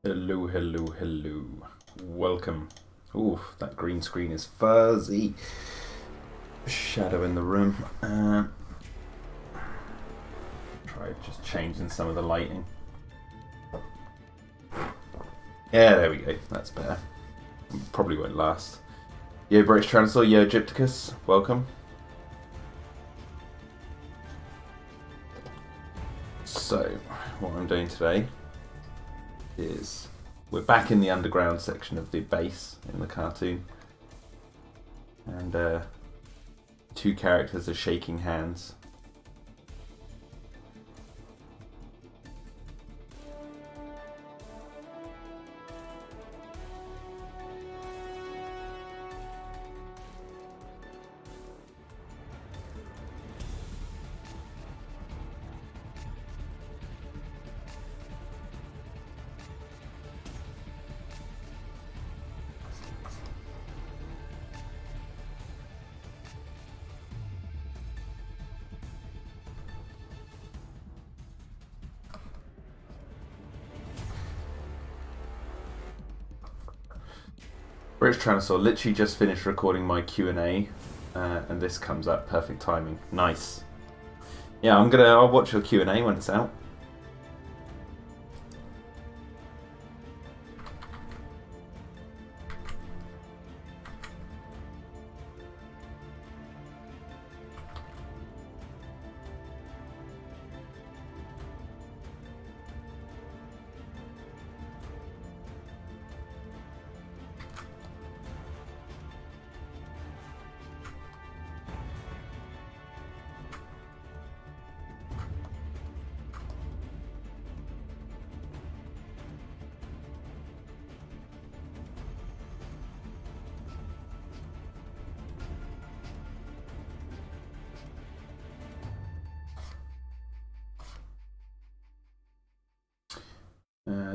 Hello, hello, hello. Welcome. Ooh, that green screen is fuzzy. Shadow in the room. Try just changing some of the lighting. Yeah, there we go. That's better. Probably won't last. Yo, British Transfer. Yo, Egypticus. Welcome. So, what I'm doing today is we're back in the underground section of the base in the cartoon, and two characters are shaking hands. British Tyrannosaur literally just finished recording my Q&A, and this comes up. Perfect timing. Nice. Yeah, I'll watch your Q&A when it's out.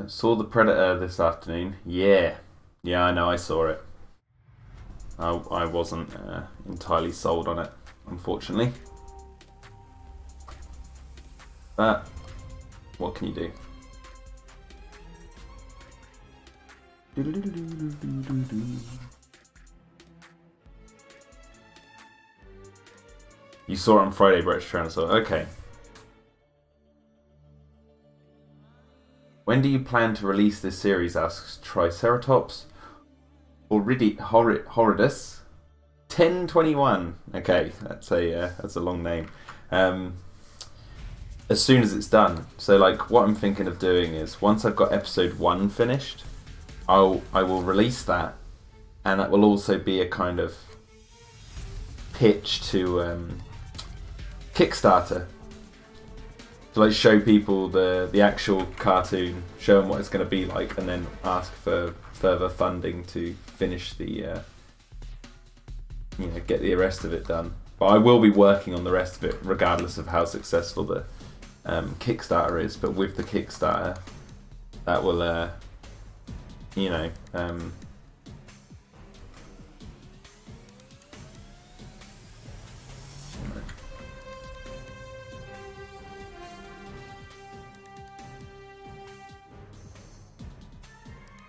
Saw The Predator this afternoon. Yeah, I know, I saw it. I wasn't entirely sold on it, unfortunately. But what can you do? You saw it on Friday, British Tyrannosaur. Okay. When do you plan to release this series? Asks Triceratops Horridus 1021. Okay, that's a long name. As soon as it's done. So, like, what I'm thinking of doing is once I've got episode 1 finished, I will release that, and that will also be a kind of pitch to Kickstarter. To like show people the actual cartoon, show them what it's going to be like, and then ask for further funding to finish the, get the rest of it done. But I will be working on the rest of it, regardless of how successful the Kickstarter is. But with the Kickstarter, that will, the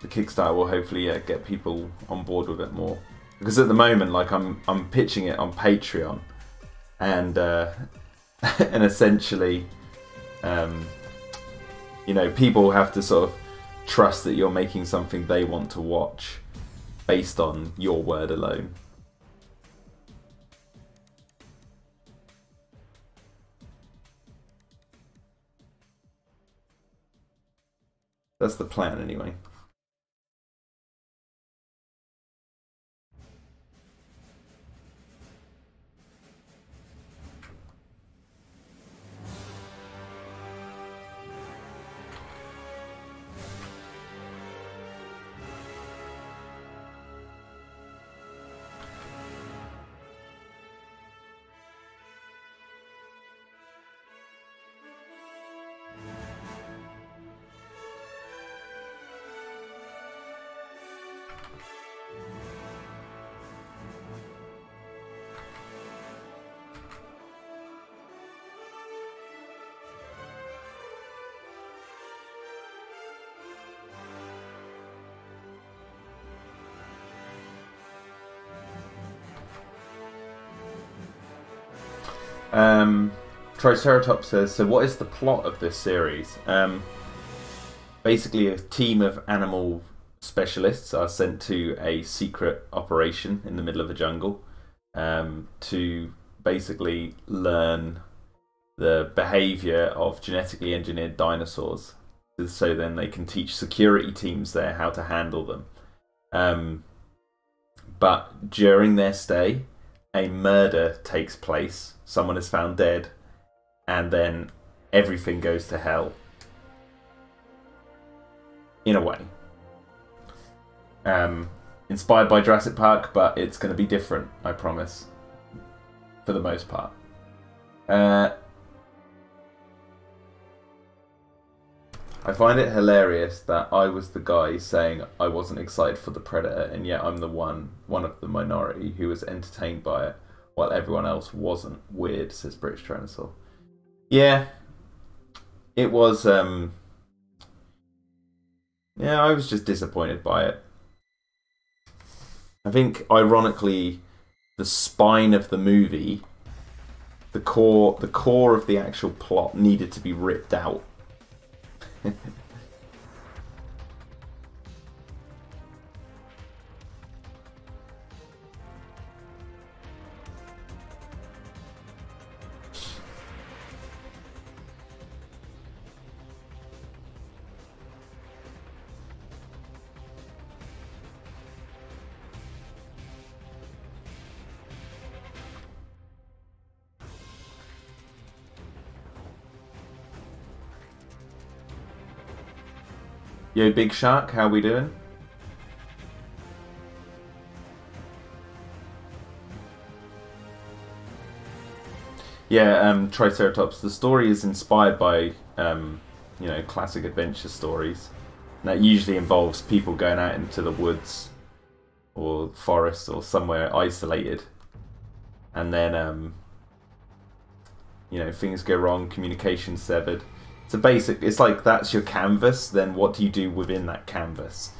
Kickstarter will hopefully get people on board with it more, because at the moment, like, I'm pitching it on Patreon, and and essentially, people have to sort of trust that you're making something they want to watch based on your word alone. That's the plan, anyway. Triceratops says, so what is the plot of this series? Basically, a team of animal specialists are sent to a secret operation in the middle of a jungle to basically learn the behaviour of genetically engineered dinosaurs, so then they can teach security teams there how to handle them. But during their stay, a murder takes place. Someone is found dead, and then everything goes to hell. In a way. Inspired by Jurassic Park, but it's going to be different, I promise. For the most part. I find it hilarious that I was the guy saying I wasn't excited for The Predator, and yet I'm the one of the minority who was entertained by it, while everyone else wasn't. Weird, says British Tyrannosaur. Yeah. It was, yeah, I was just disappointed by it. I think, ironically, the spine of the movie, the core of the actual plot needed to be ripped out. Yo, Big Shark, how we doing? Yeah, Triceratops. The story is inspired by, you know, classic adventure stories. And that usually involves people going out into the woods or forest or somewhere isolated. And then, you know, things go wrong, communication severed. So basic, it's like that's your canvas, then what do you do within that canvas?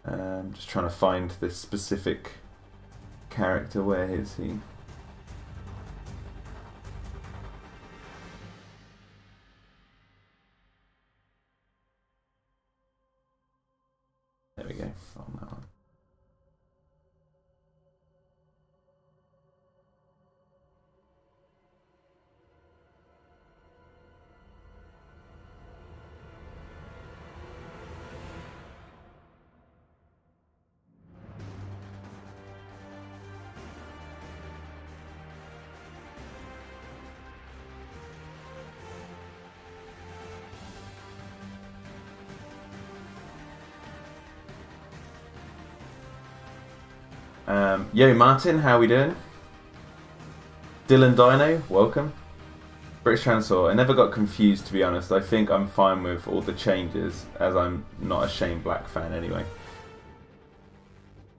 I'm just trying to find this specific character. Where is he? There we go. On that one. Yo, Martin, how we doing? Dylan Dino, welcome. British Transport. I never got confused, to be honest. I think I'm fine with all the changes, as I'm not a Shane Black fan anyway.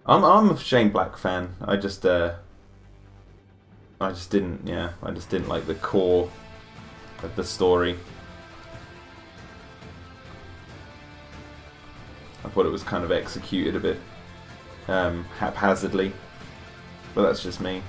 I'm a Shane Black fan. I just didn't like the core of the story. I thought it was kind of executed a bit haphazardly, but that's just me.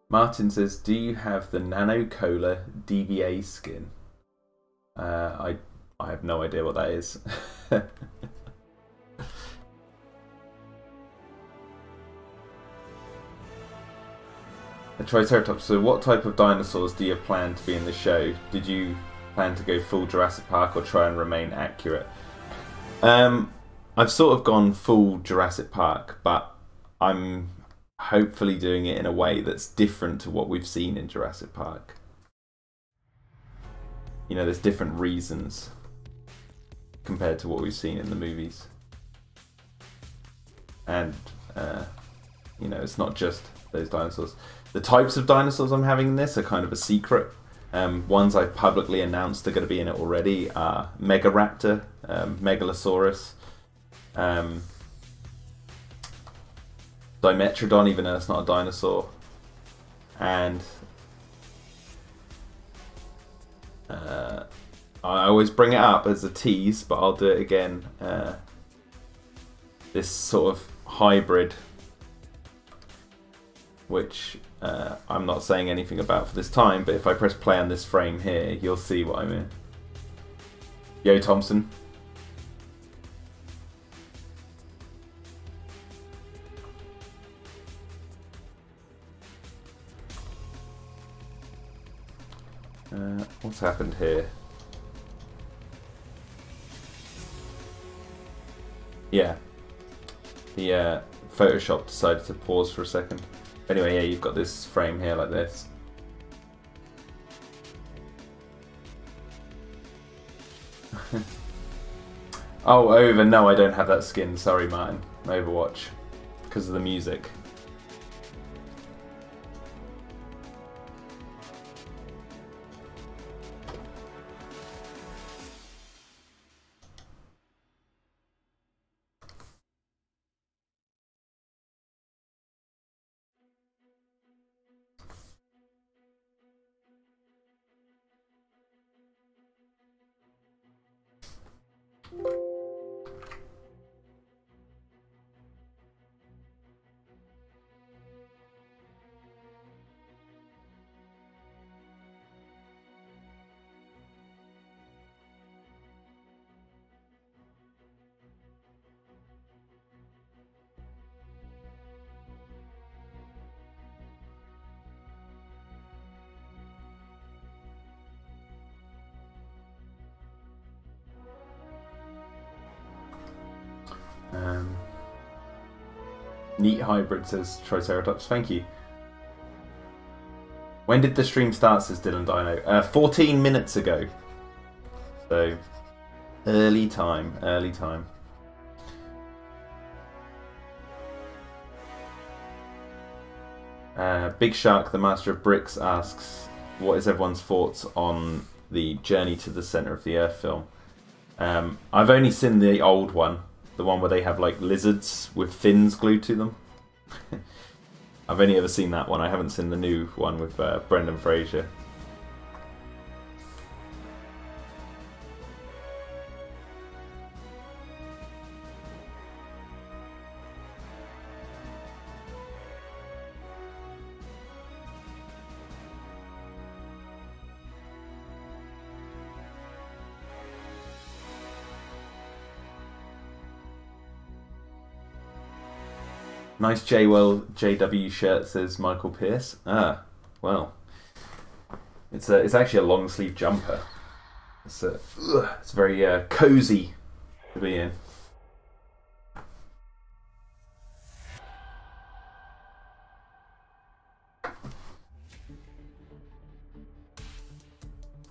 Martin says, do you have the Nano Cola DVA skin? I have no idea what that is. A Triceratops. So what type of dinosaurs do you plan to be in the show? Did you plan to go full Jurassic Park or try and remain accurate? I've sort of gone full Jurassic Park, but I'm hopefully doing it in a way that's different to what we've seen in Jurassic Park. You know, there's different reasons compared to what we've seen in the movies. And, you know, it's not just those dinosaurs. The types of dinosaurs I'm having in this are kind of a secret. Ones I've publicly announced are going to be in it already are Megaraptor, Megalosaurus, Dimetrodon, even though it's not a dinosaur, and I always bring it up as a tease, but I'll do it again. This sort of hybrid, which I'm not saying anything about for this time, but if I press play on this frame here, you'll see what I mean. Yo, Thompson. What's happened here? Yeah, the Photoshop decided to pause for a second. Anyway, yeah, you've got this frame here like this. Oh, over. No, I don't have that skin. Sorry, Martin. Overwatch. Because of the music. Neat hybrid, says Triceratops. Thank you. When did the stream start, says Dylan Dino? 14 minutes ago. So, early time, early time. Big Shark, the Master of Bricks, asks, what is everyone's thoughts on the Journey to the Center of the Earth film? I've only seen the old one. The one where they have like lizards with fins glued to them. I've only ever seen that one. I haven't seen the new one with Brendan Fraser. Nice JW shirt, says Michael Pierce. Ah, well, it's actually a long sleeve jumper. It's very cozy to be in.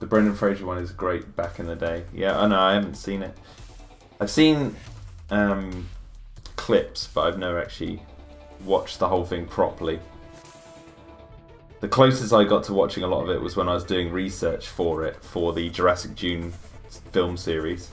The Brendan Fraser one is great back in the day. Yeah, I know, I haven't seen it. I've seen clips, but I've never actually watched the whole thing properly. The closest I got to watching a lot of it was when I was doing research for it, for the Jurassic June film series.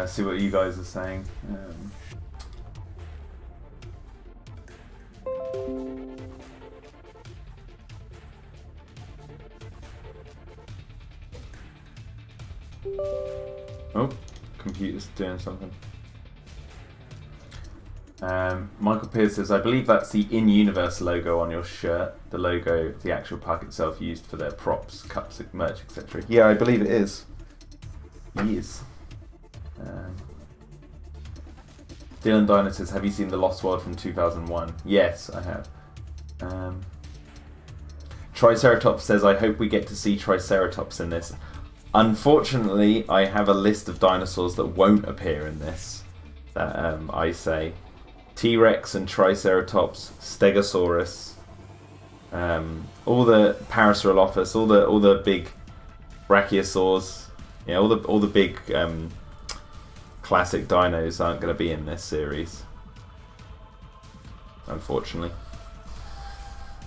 See what you guys are saying. Oh, computer's doing something. Michael Pierce says, I believe that's the in-universe logo on your shirt. The logo, the actual park itself, used for their props, cups, merch, etc. Yeah, I believe it is. Yes. Dylan Diner says, have you seen The Lost World from 2001? Yes, I have. Triceratops says, I hope we get to see Triceratops in this. Unfortunately, I have a list of dinosaurs that won't appear in this. That I say. T-Rex and Triceratops, Stegosaurus, all the Parasaurolophus, all the big Brachiosaurs, yeah, all the big classic dinos aren't going to be in this series, unfortunately.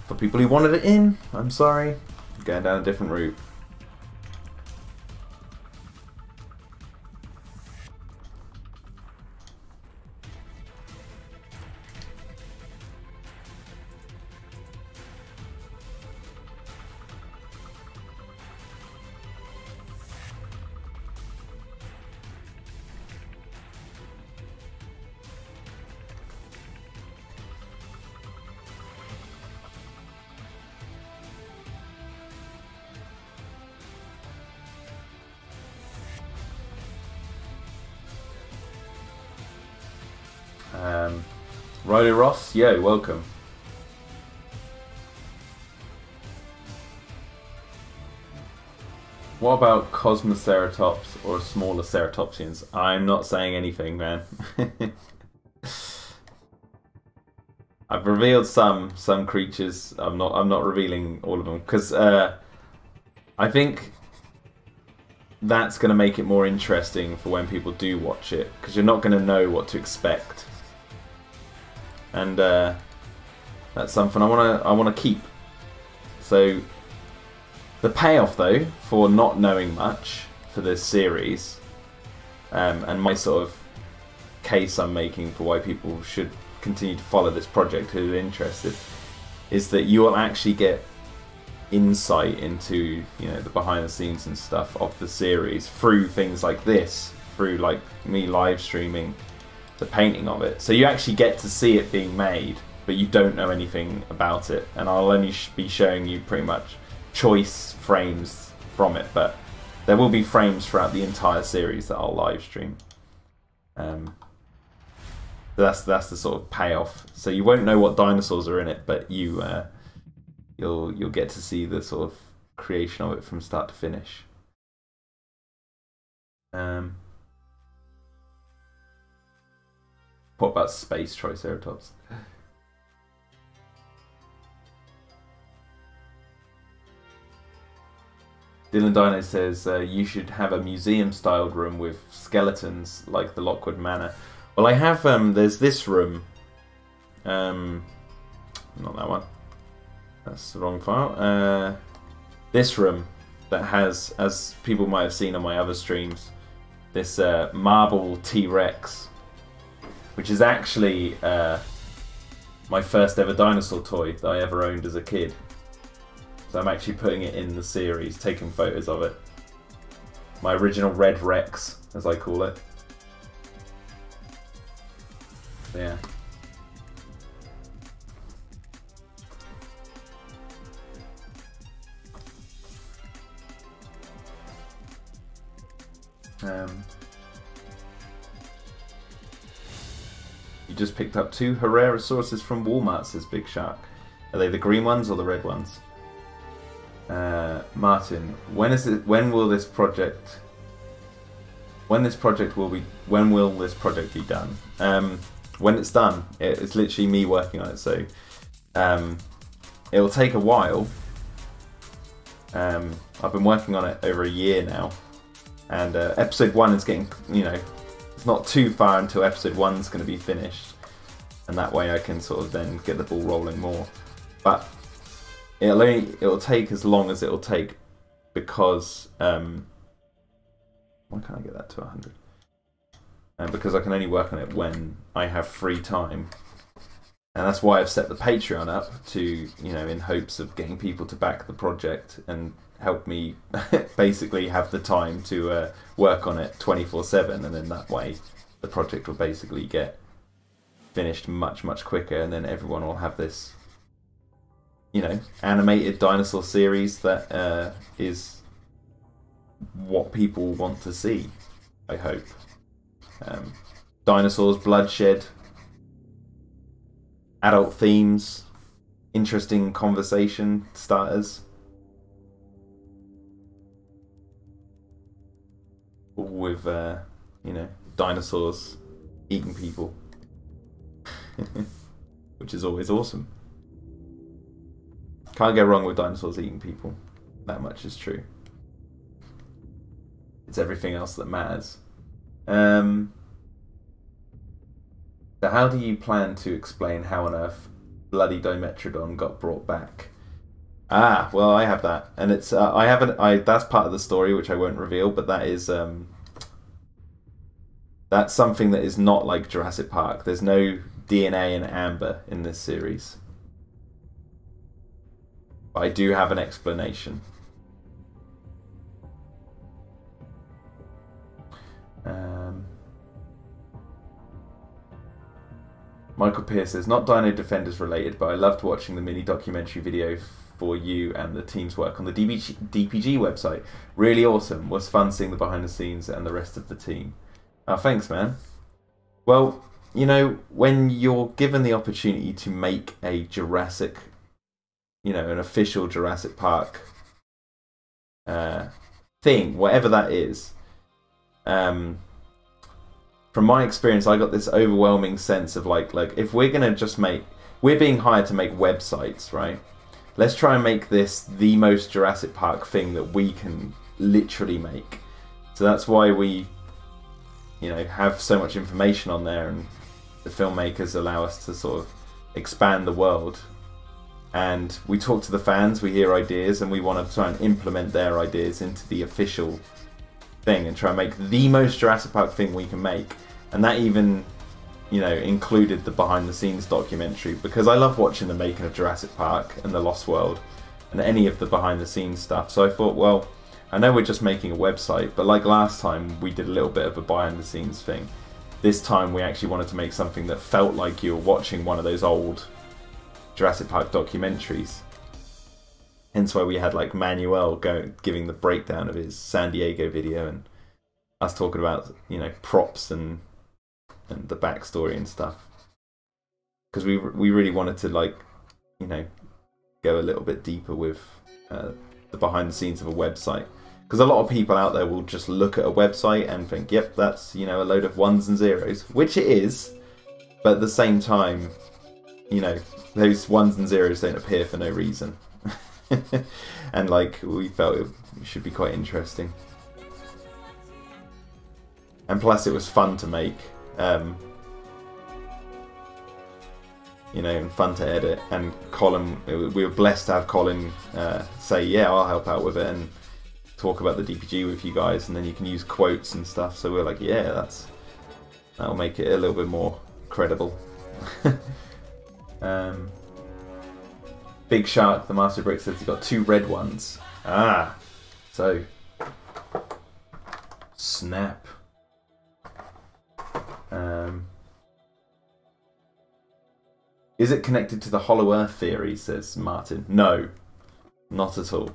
For people who wanted it in, I'm sorry, I'm going down a different route. Riley Ross, yo, welcome. What about Cosmoceratops or smaller ceratopsians? I'm not saying anything, man. I've revealed some creatures. I'm not revealing all of them because I think that's going to make it more interesting for when people do watch it, because you're not going to know what to expect. And that's something I want to keep. So the payoff, though, for not knowing much for this series, and my sort of case I'm making for why people should continue to follow this project who are interested, is that you will actually get insight into, you know, the behind the scenes and stuff of the series through things like this, through like me live streaming the painting of it. So you actually get to see it being made, but you don't know anything about it, and I'll only be showing you pretty much choice frames from it, but there will be frames throughout the entire series that I'll live stream. That's the sort of payoff. So you won't know what dinosaurs are in it, but you'll get to see the sort of creation of it from start to finish. What about space Triceratops? Dylan Dino says you should have a museum-styled room with skeletons like the Lockwood Manor. Well, I have. There's this room. Not that one. That's the wrong file. This room that has, as people might have seen on my other streams, this marble T-Rex, which is actually my first ever dinosaur toy that I ever owned as a kid. So I'm actually putting it in the series, taking photos of it. My original Red Rex, as I call it. Yeah. You just picked up 2 Herrerasauruses from Walmart, says Big Shark. Are they the green ones or the red ones? Martin, when will this project be done? When it's done, it's literally me working on it, so it'll take a while. I've been working on it over a year now, and episode 1 is getting, you know, it's not too far until episode 1's going to be finished, and that way I can sort of then get the ball rolling more. But it'll take as long as it'll take, because why can't I get that to 100? because I can only work on it when I have free time. And that's why I've set the Patreon up to, you know, in hopes of getting people to back the project and help me basically have the time to work on it 24/7, and then that way the project will basically get finished much quicker, and then everyone will have this, you know, animated dinosaur series that is what people want to see, I hope. Dinosaurs, bloodshed, adult themes, interesting conversation starters. All with, you know, dinosaurs eating people. Which is always awesome. Can't go wrong with dinosaurs eating people. That much is true. It's everything else that matters. So how do you plan to explain how on earth bloody Dimetrodon got brought back? Ah, well, I have that, and it's I haven't. That's part of the story which I won't reveal, but that is that's something that is not like Jurassic Park. There's no DNA in amber in this series. But I do have an explanation. Michael Pierce says, not Dino-Defenders related, but I loved watching the mini documentary video for you and the team's work on the DPG website. Really awesome. Was fun seeing the behind the scenes and the rest of the team. Oh, thanks, man. Well, you know, when you're given the opportunity to make a Jurassic, you know, an official Jurassic Park thing, whatever that is, from my experience, I got this overwhelming sense of like if we're gonna just we're being hired to make websites, right? Let's try and make this the most Jurassic Park thing that we can literally make. So that's why we, you know, have so much information on there, and the filmmakers allow us to sort of expand the world. And we talk to the fans, we hear ideas, and we want to try and implement their ideas into the official thing and try and make the most Jurassic Park thing we can make. And that even, you know, included the behind the scenes documentary, because I love watching the making of Jurassic Park and The Lost World and any of the behind the scenes stuff. So I thought, well, I know we're just making a website, but like last time we did a little bit of a behind the scenes thing. This time we actually wanted to make something that felt like you were watching one of those old Jurassic Park documentaries. Hence why we had like Manuel giving the breakdown of his San Diego video, and us talking about, you know, props and the backstory and stuff. Because we really wanted to, like, you know, go a little bit deeper with the behind the scenes of a website. Because a lot of people out there will just look at a website and think, yep, that's, you know, a load of ones and zeros, which it is. But at the same time, you know, those ones and zeros don't appear for no reason. And like, we felt it should be quite interesting. And plus it was fun to make, you know, and fun to edit. And Colin, we were blessed to have Colin say, yeah, I'll help out with it and talk about the DPG with you guys, and then you can use quotes and stuff. So we're like, yeah, that'll make it a little bit more credible. Big Shark, the Master Brick, says he's got 2 red ones. Ah, so snap. Is it connected to the Hollow Earth theory, says Martin? No, not at all.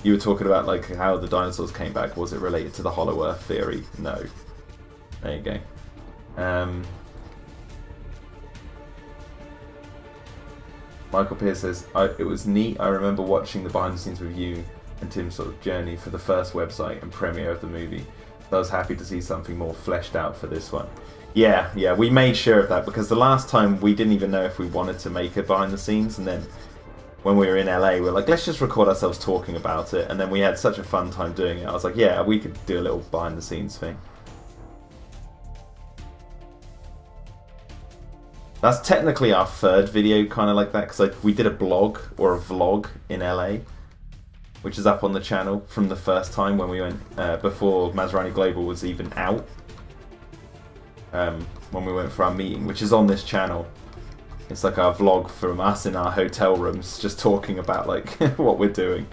You were talking about like how the dinosaurs came back. Was it related to the Hollow Earth theory? No. There you go. Michael Pierce says, it was neat. I remember watching the behind the scenes with you and Tim's sort of journey for the first website and premiere of the movie. So I was happy to see something more fleshed out for this one. Yeah, we made sure of that, because the last time we didn't even know if we wanted to make it behind the scenes, and then when we were in LA, we were like, let's just record ourselves talking about it, and then we had such a fun time doing it. I was like, yeah, we could do a little behind the scenes thing. That's technically our third video kind of like that, because we did a blog or a vlog in LA, which is up on the channel from the first time when we went, before Mazrani Global was even out, when we went for our meeting, which is on this channel. It's like our vlog from us in our hotel rooms, just talking about like what we're doing.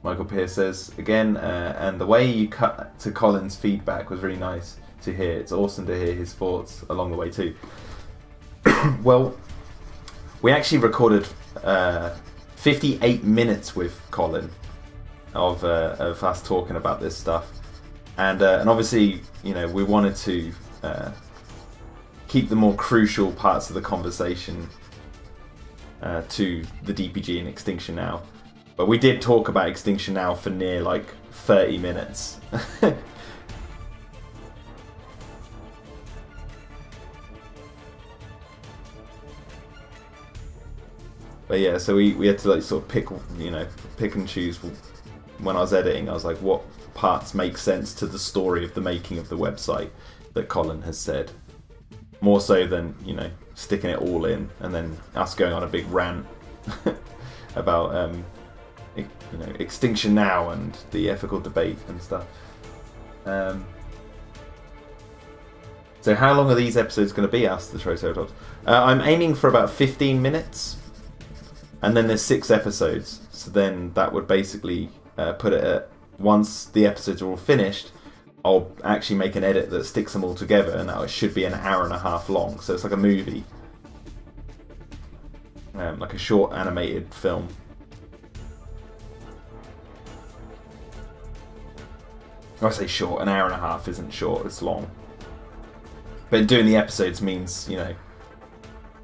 Michael Pierce says, again, and the way you cut to Colin's feedback was really nice to hear. It's awesome to hear his thoughts along the way too. Well, we actually recorded 58 minutes with Colin of us talking about this stuff, and obviously, you know, we wanted to keep the more crucial parts of the conversation to the DPG and Extinction Now. But we did talk about Extinction Now for near like 30 minutes. But yeah, so we had to like sort of pick and choose. When I was editing, I was like, what parts make sense to the story of the making of the website that Colin has said, more so than, you know, sticking it all in and then us going on a big rant about you know, Extinction Now and the ethical debate and stuff. So how long are these episodes going to be? Asked the Triceratops. I'm aiming for about 15 minutes, and then there's 6 episodes. So then that would basically put it at, once the episodes are all finished, I'll actually make an edit that sticks them all together, and now it should be an hour and a half long. So it's like a movie, like a short animated film. I say short, an hour and a half isn't short, it's long. But doing the episodes means, you know,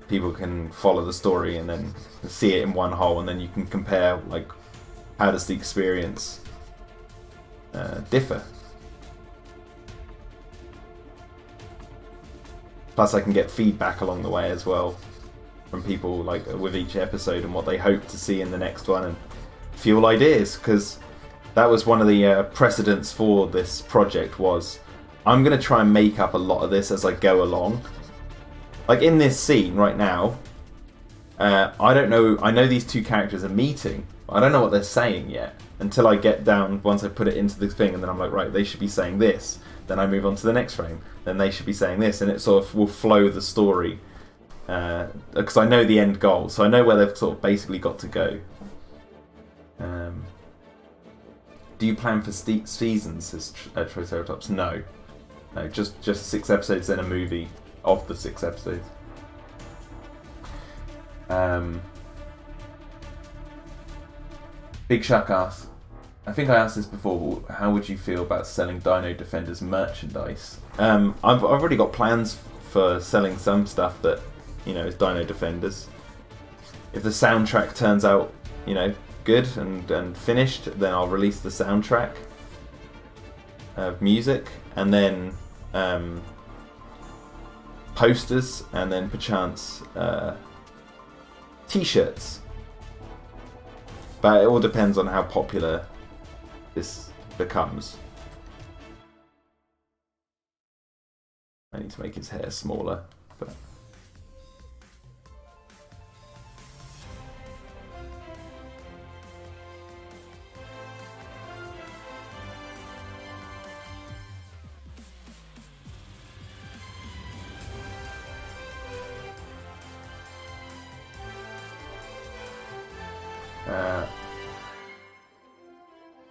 people can follow the story and then see it in one whole, and then you can compare, like, how does the experience differ. Plus I can get feedback along the way as well from people, like, with each episode and what they hope to see in the next one, and fuel ideas, because that was one of the precedents for this project. Was I'm going to try and make up a lot of this as I go along. Like in this scene right now, I don't know. I know these two characters are meeting, but I don't know what they're saying yet until I get down. Once I put it into the thing, and then I'm like, right, they should be saying this. Then I move on to the next frame. Then they should be saying this, and it sort of will flow the story because I know the end goal, so I know where they've sort of basically got to go. Do you plan for seasons, says Triceratops? No, just 6 episodes, then a movie of the 6 episodes. Big Shark asks, I think I asked this before, but how would you feel about selling Dino-Defenders merchandise? I've already got plans for selling some stuff that, you know, is Dino-Defenders. If the soundtrack turns out, you know, good and finished, then I'll release the soundtrack of music, and then posters, and then perchance t-shirts. But it all depends on how popular this becomes. I need to make his hair smaller, but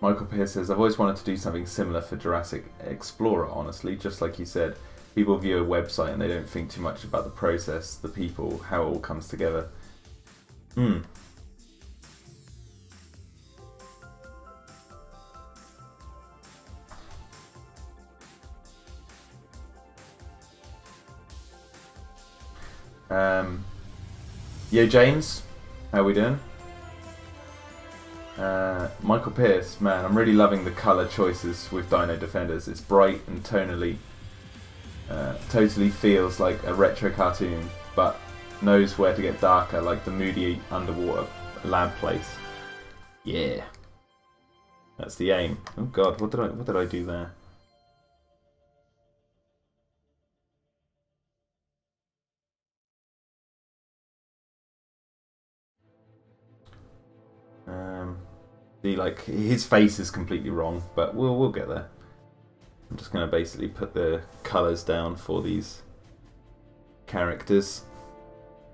Michael Pierce says, I've always wanted to do something similar for Jurassic Explorer, honestly. Just like you said, people view a website and they don't think too much about the process, the people, how it all comes together. Yo James, how we doing? Michael Pierce, man, I'm really loving the colour choices with Dino-Defenders. It's bright and tonally. Totally feels like a retro cartoon, but knows where to get darker, like the moody underwater lab place. Yeah. That's the aim. Oh god, what did I do there? See, like, his face is completely wrong, but we'll get there. I'm just going to basically put the colours down for these characters,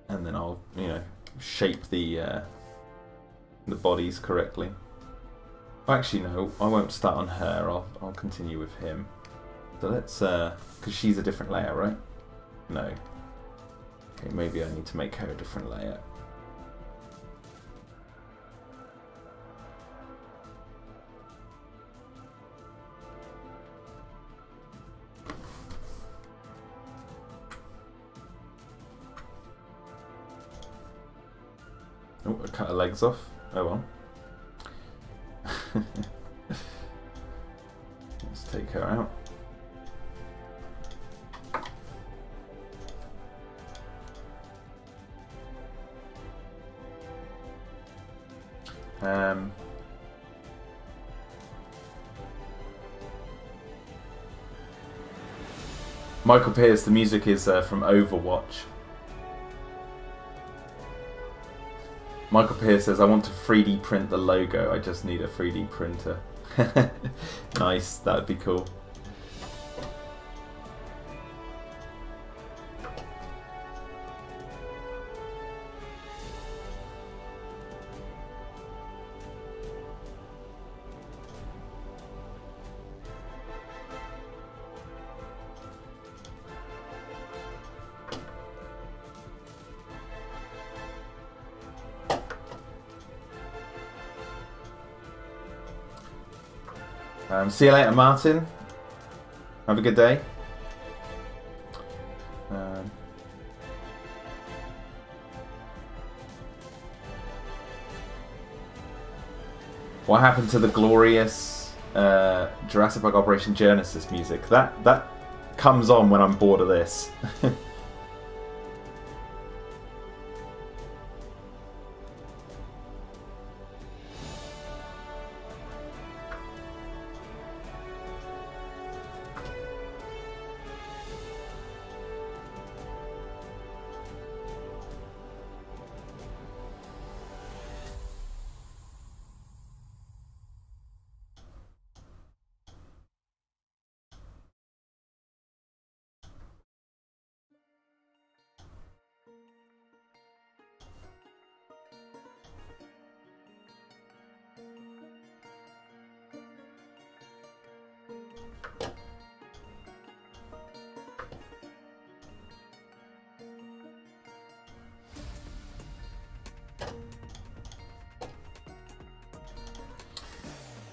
and then I'll, you know, shape the bodies correctly. Actually, no, I won't start on her. I'll continue with him. So let's, because she's a different layer, right? No. Okay, maybe I need to make her a different layer. Oh, I cut her legs off. Oh well. Let's take her out. Michael Pierce, the music is from Overwatch. Michael Pierce says, I want to 3D print the logo, I just need a 3D printer. Nice, that would be cool. See you later, Martin. Have a good day. What happened to the glorious Jurassic Park Operation Genesis music? That comes on when I'm bored of this.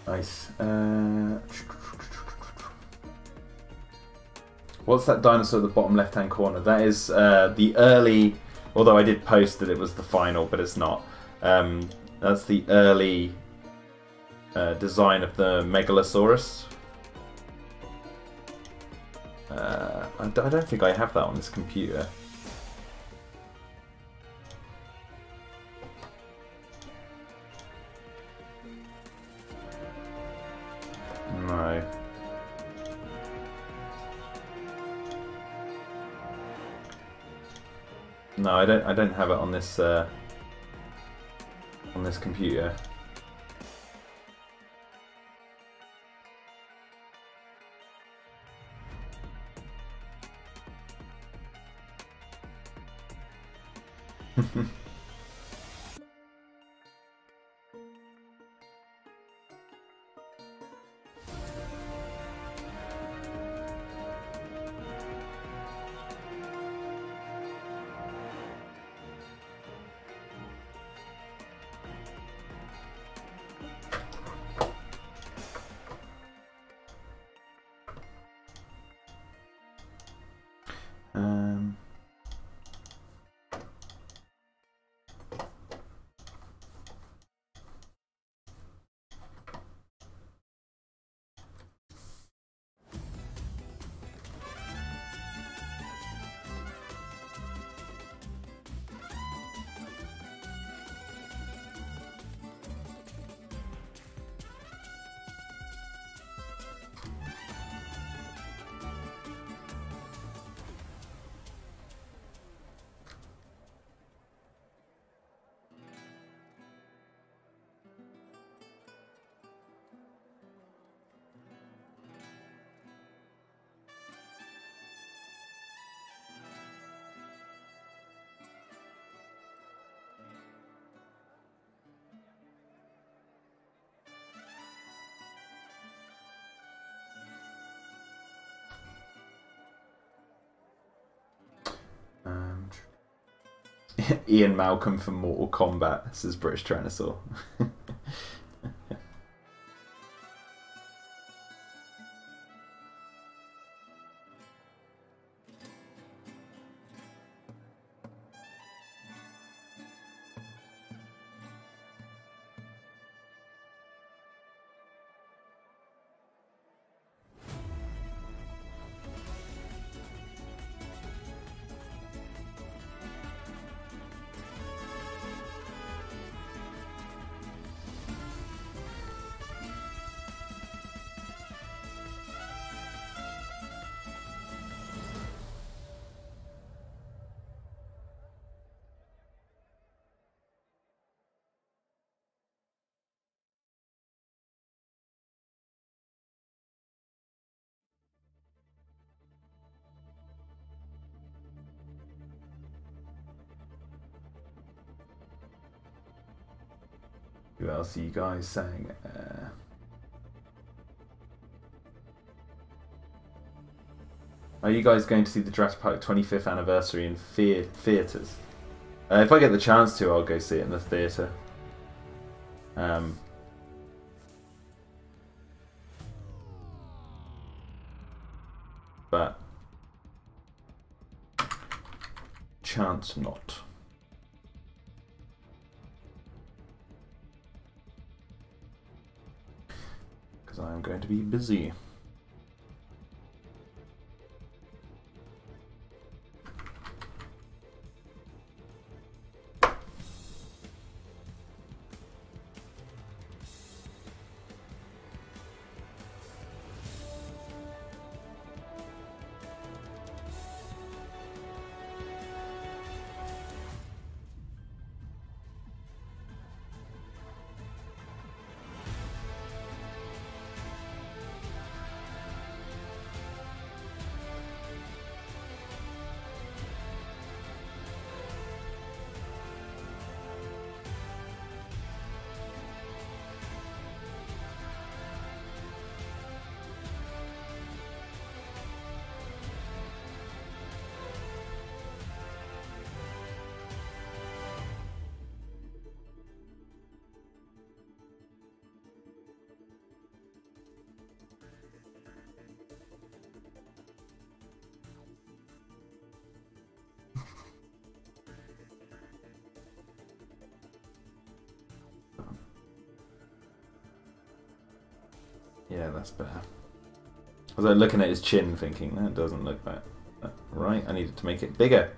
Nice. What's that dinosaur at the bottom left-hand corner? That is the early... Although I did post that it was the final, but it's not. That's the early design of the Megalosaurus. I don't think I have that on this computer. No. No, I don't have it on this computer. Ian Malcolm for Mortal Kombat, says British Tyrannosaur. Who else are you guys saying? Are you guys going to see the Jurassic Park 25th anniversary in theatres? If I get the chance to, I'll go see it in the theatre. But chance not. Because I am going to be busy. Yeah, that's better. I was like looking at his chin thinking, that doesn't look that right. I needed to make it bigger.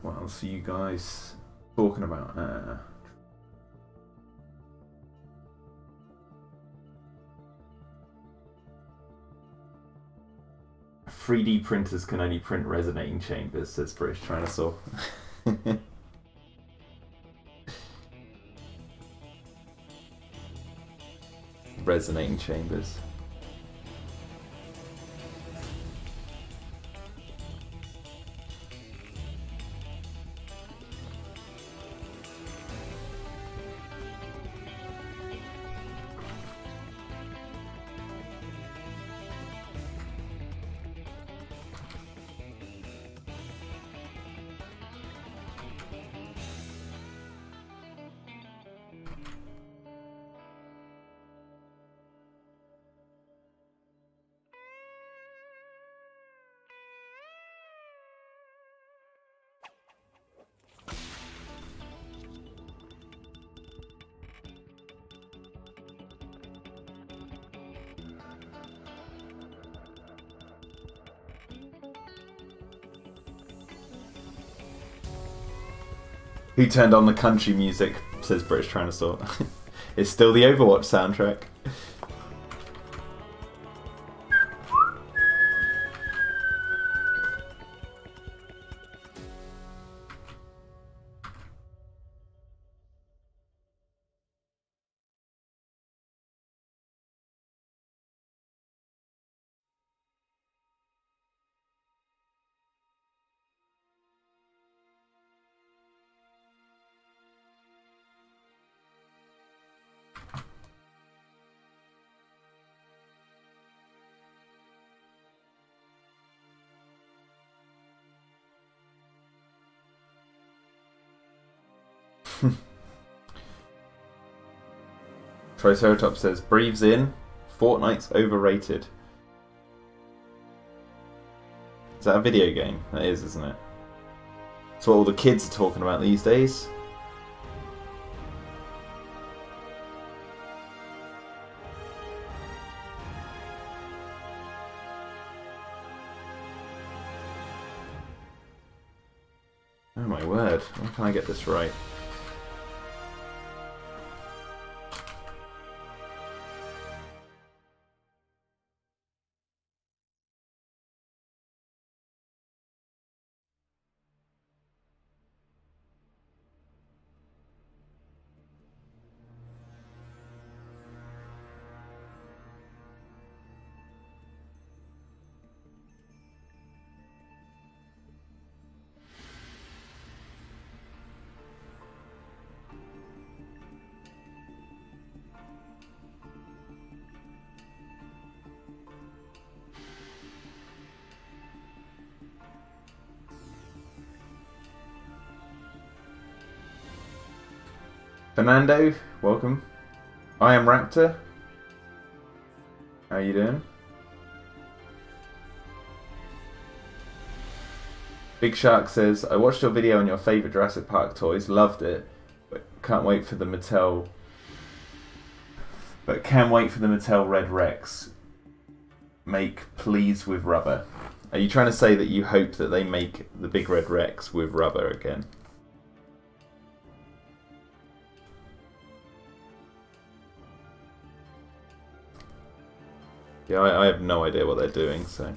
What else are you guys talking about? 3D printers can only print resonating chambers, says British Tyrannosaur. Resonating chambers. Who turned on the country music, says British Tyrannosaur. It's still the Overwatch soundtrack. Triceratops says, breathes in, Fortnite's overrated. Is that a video game? That is, isn't it? That's what all the kids are talking about these days. Oh my word, why can't I get this right? Fernando, welcome. I am Raptor. How you doing? Big Shark says, I watched your video on your favourite Jurassic Park toys, loved it, but can't wait for the Mattel Red Rex. Make please with rubber. Are you trying to say that you hope that they make the big Red Rex with rubber again? Yeah, I have no idea what they're doing, so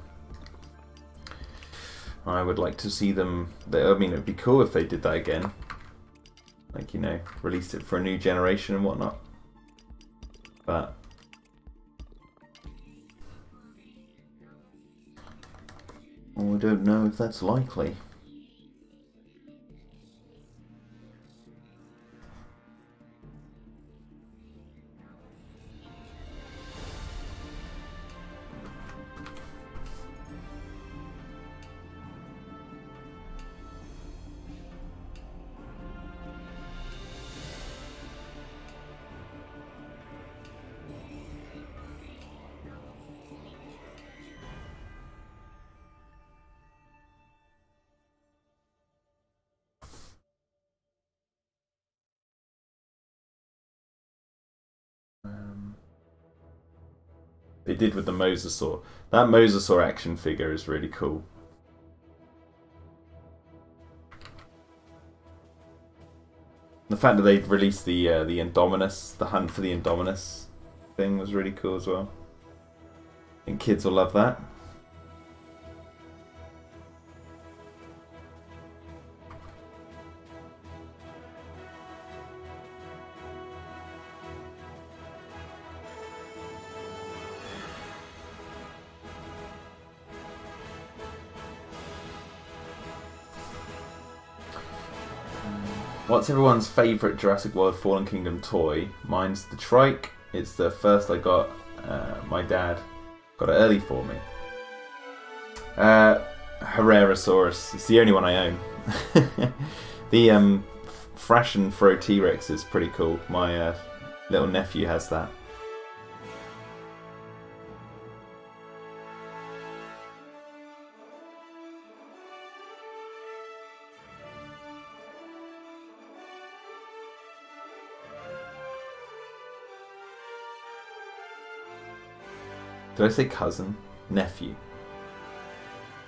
I would like to see them. I mean, it'd be cool if they did that again. Like, you know, released it for a new generation and whatnot. But I don't know if that's likely. They did with the Mosasaur. That Mosasaur action figure is really cool. The fact that they released the Indominus, the Hunt for the Indominus thing was really cool as well. I think kids will love that. What's everyone's favourite Jurassic World Fallen Kingdom toy? Mine's the trike. It's the first I got. My dad got it early for me. Herrerasaurus. It's the only one I own. The Thrash and Throw T-Rex is pretty cool. My little nephew has that. Did I say cousin? Nephew.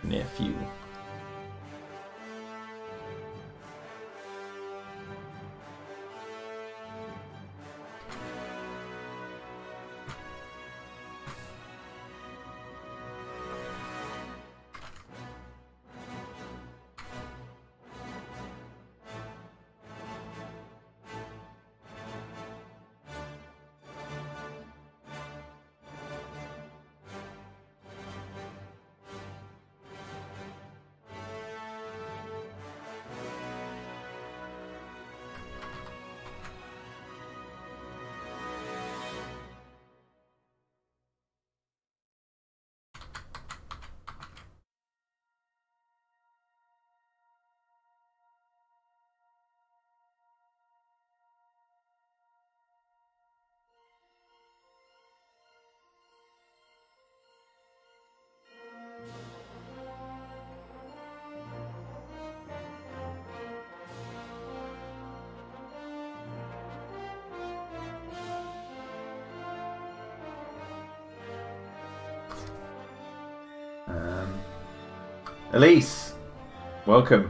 Nephew. Elise, welcome.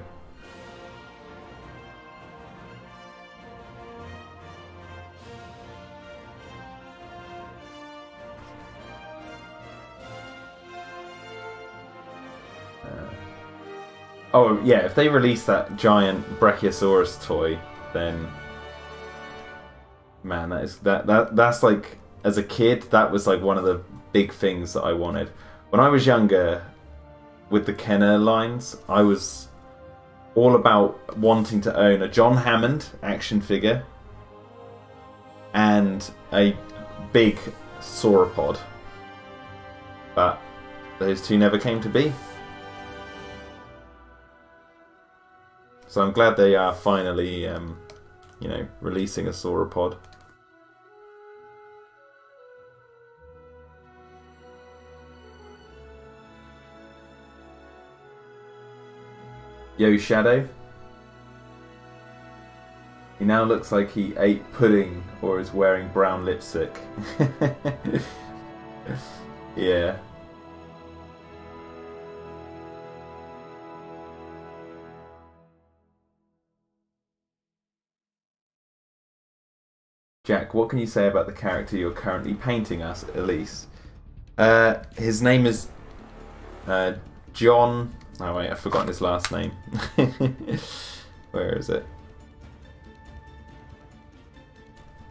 Oh yeah, if they release that giant Brachiosaurus toy, then man, that's like, as a kid, that was like one of the big things that I wanted. When I was younger, with the Kenner lines, I was all about wanting to own a John Hammond action figure and a big sauropod, but those two never came to be. So I'm glad they are finally, you know, releasing a sauropod. Yo, Shadow. He now looks like he ate pudding or is wearing brown lipstick. Yeah. Jack, what can you say about the character you're currently painting us, Elise? His name is John... Oh wait, I've forgotten his last name. Where is it?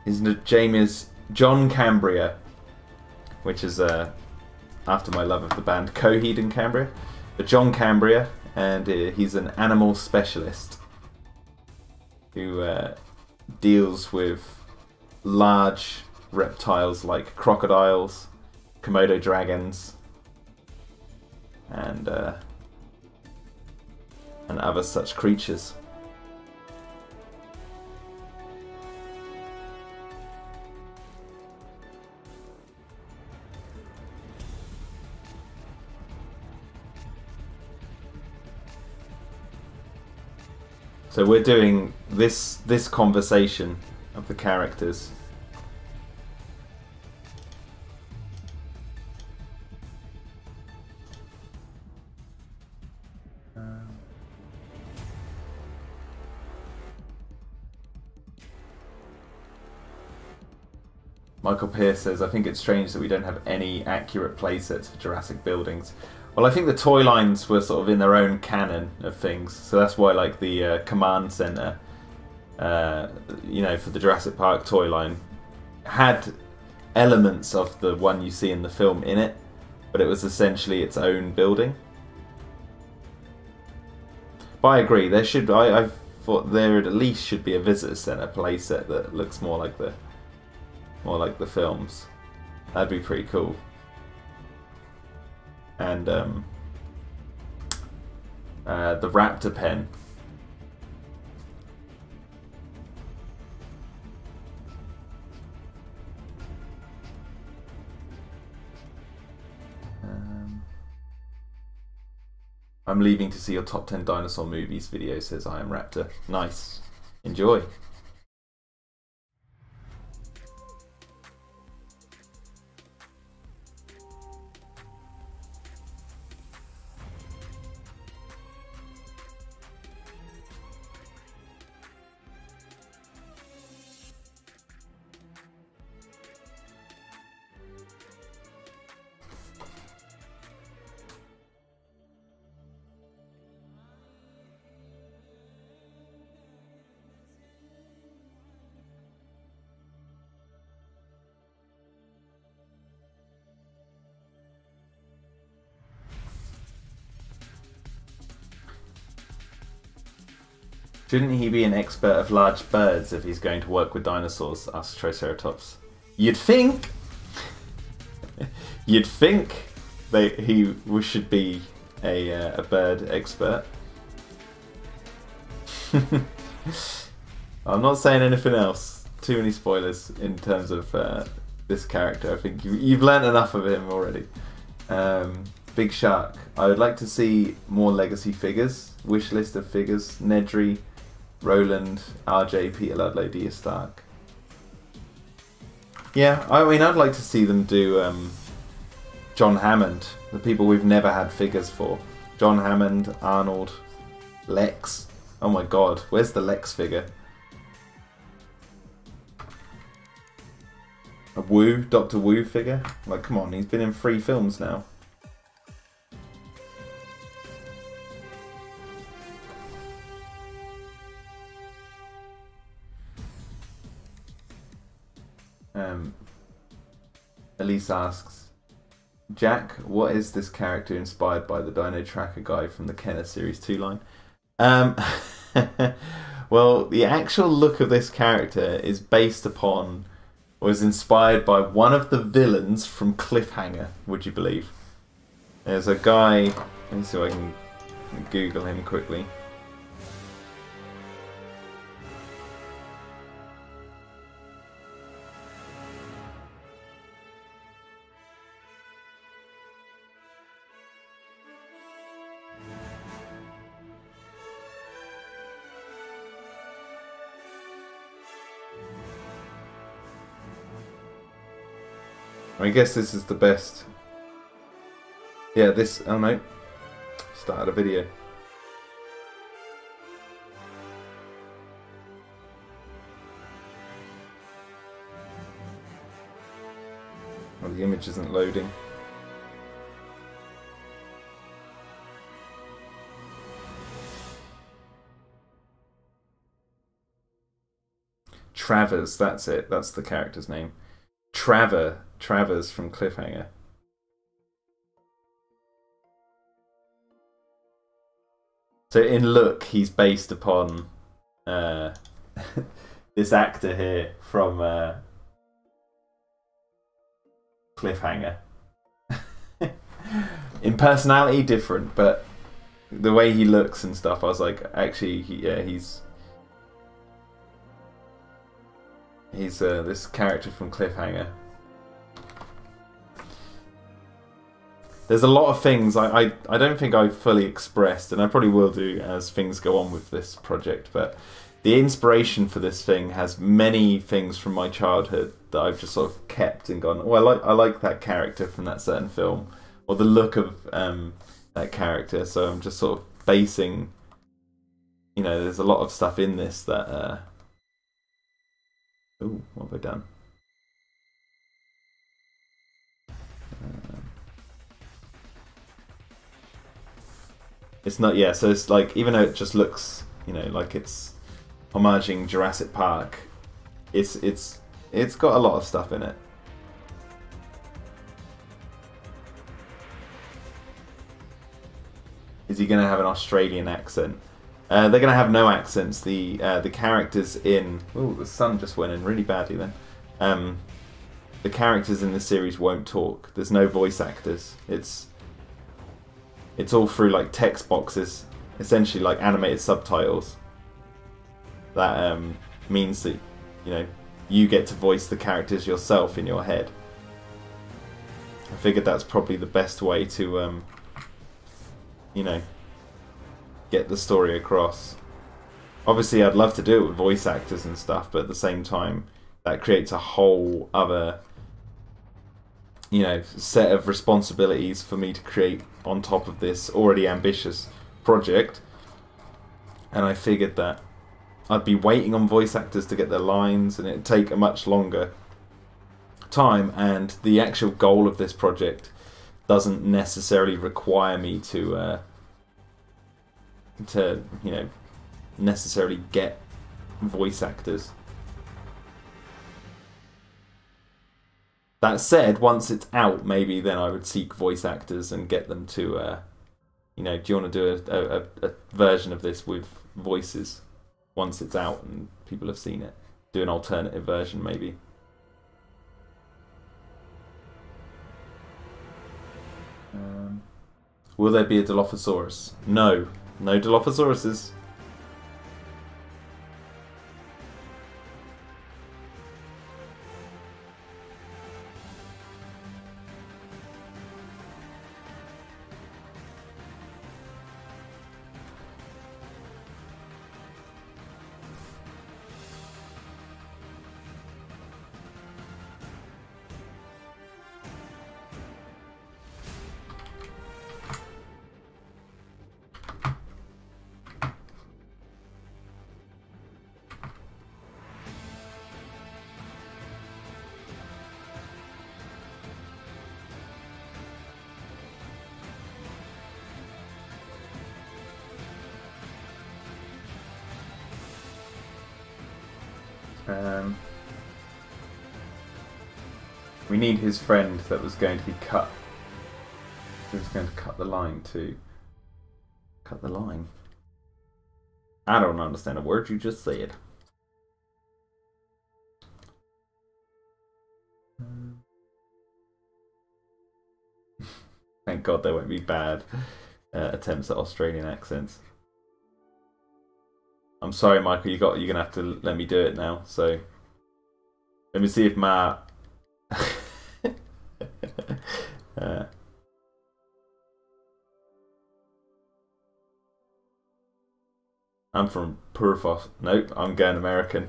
His name is John Cambria, which is after my love of the band Coheed and Cambria. But John Cambria, and he's an animal specialist who deals with large reptiles like crocodiles, Komodo dragons, and other such creatures. So we're doing this conversation of the characters. Michael Pearce says, I think it's strange that we don't have any accurate playsets for Jurassic buildings. Well, I think the toy lines were sort of in their own canon of things, so that's why, like, the command center, you know, for the Jurassic Park toy line, had elements of the one you see in the film in it, but it was essentially its own building. But I agree, there should. I thought there at least should be a visitor center playset that looks more like the films. That'd be pretty cool. And the raptor pen. I'm leaving to see your top 10 dinosaur movies video, says I Am Raptor. Nice. Enjoy. Shouldn't he be an expert of large birds if he's going to work with dinosaurs? Asked Triceratops. You'd think. You'd think that he should be a bird expert. I'm not saying anything else. Too many spoilers in terms of this character. I think you've learnt enough of him already. Big Shark. I would like to see more legacy figures. Wish list of figures. Nedry, Roland, RJ, Peter Ludlow, Dia Stark. Yeah, I mean, I'd like to see them do John Hammond, the people we've never had figures for. John Hammond, Arnold, Lex. Oh my god, where's the Lex figure? A Wu, Doctor Wu figure? Like, come on, he's been in 3 films now. Elise asks, Jack, what is this character inspired by the Dino Tracker guy from the Kenner Series 2 line? Well, the actual look of this character is based upon, was inspired by one of the villains from Cliffhanger, would you believe? There's a guy, let me see if I can Google him quickly. I guess this is the best. Yeah, this, oh no, started a video. Well, the image isn't loading. Travers, that's it, that's the character's name. Travers from Cliffhanger. So in look, he's based upon this actor here from Cliffhanger. In personality, different, but the way he looks and stuff, I was like, actually, he's this character from Cliffhanger. There's a lot of things I don't think I've fully expressed, and I probably will do as things go on with this project, but the inspiration for this thing has many things from my childhood that I've just sort of kept and gone, oh, I like that character from that certain film, or the look of that character, so I'm just sort of basing, you know, there's a lot of stuff in this that ooh, what have I done? It's not, yeah, so it's like, even though it just looks, you know, like it's homaging Jurassic Park, it's got a lot of stuff in it. Is he going to have an Australian accent? They're going to have no accents. The characters in... Oh, the sun just went in really badly then. The characters in the series won't talk. There's no voice actors. It's all through like text boxes, essentially like animated subtitles. That means that, you know, you get to voice the characters yourself in your head. I figured that's probably the best way to, you know, get the story across. Obviously, I'd love to do it with voice actors and stuff, but at the same time, that creates a whole other, you know, set of responsibilities for me to create on top of this already ambitious project. And I figured that I'd be waiting on voice actors to get their lines, and it'd take a much longer time, and the actual goal of this project doesn't necessarily require me to you know, necessarily get voice actors. That said, once it's out, maybe then I would seek voice actors and get them to, you know, do you want to do a version of this with voices once it's out and people have seen it? Do an alternative version, maybe. Will there be a Dilophosaurus? No. No Dilophosauruses. We need his friend that was going to be cut. He was going to cut the line to... Cut the line? I don't understand a word you just said. Thank God there won't be bad attempts at Australian accents. I'm sorry, Michael. You're gonna have to let me do it now. So let me see if my I'm from Purfos. Nope, I'm going American.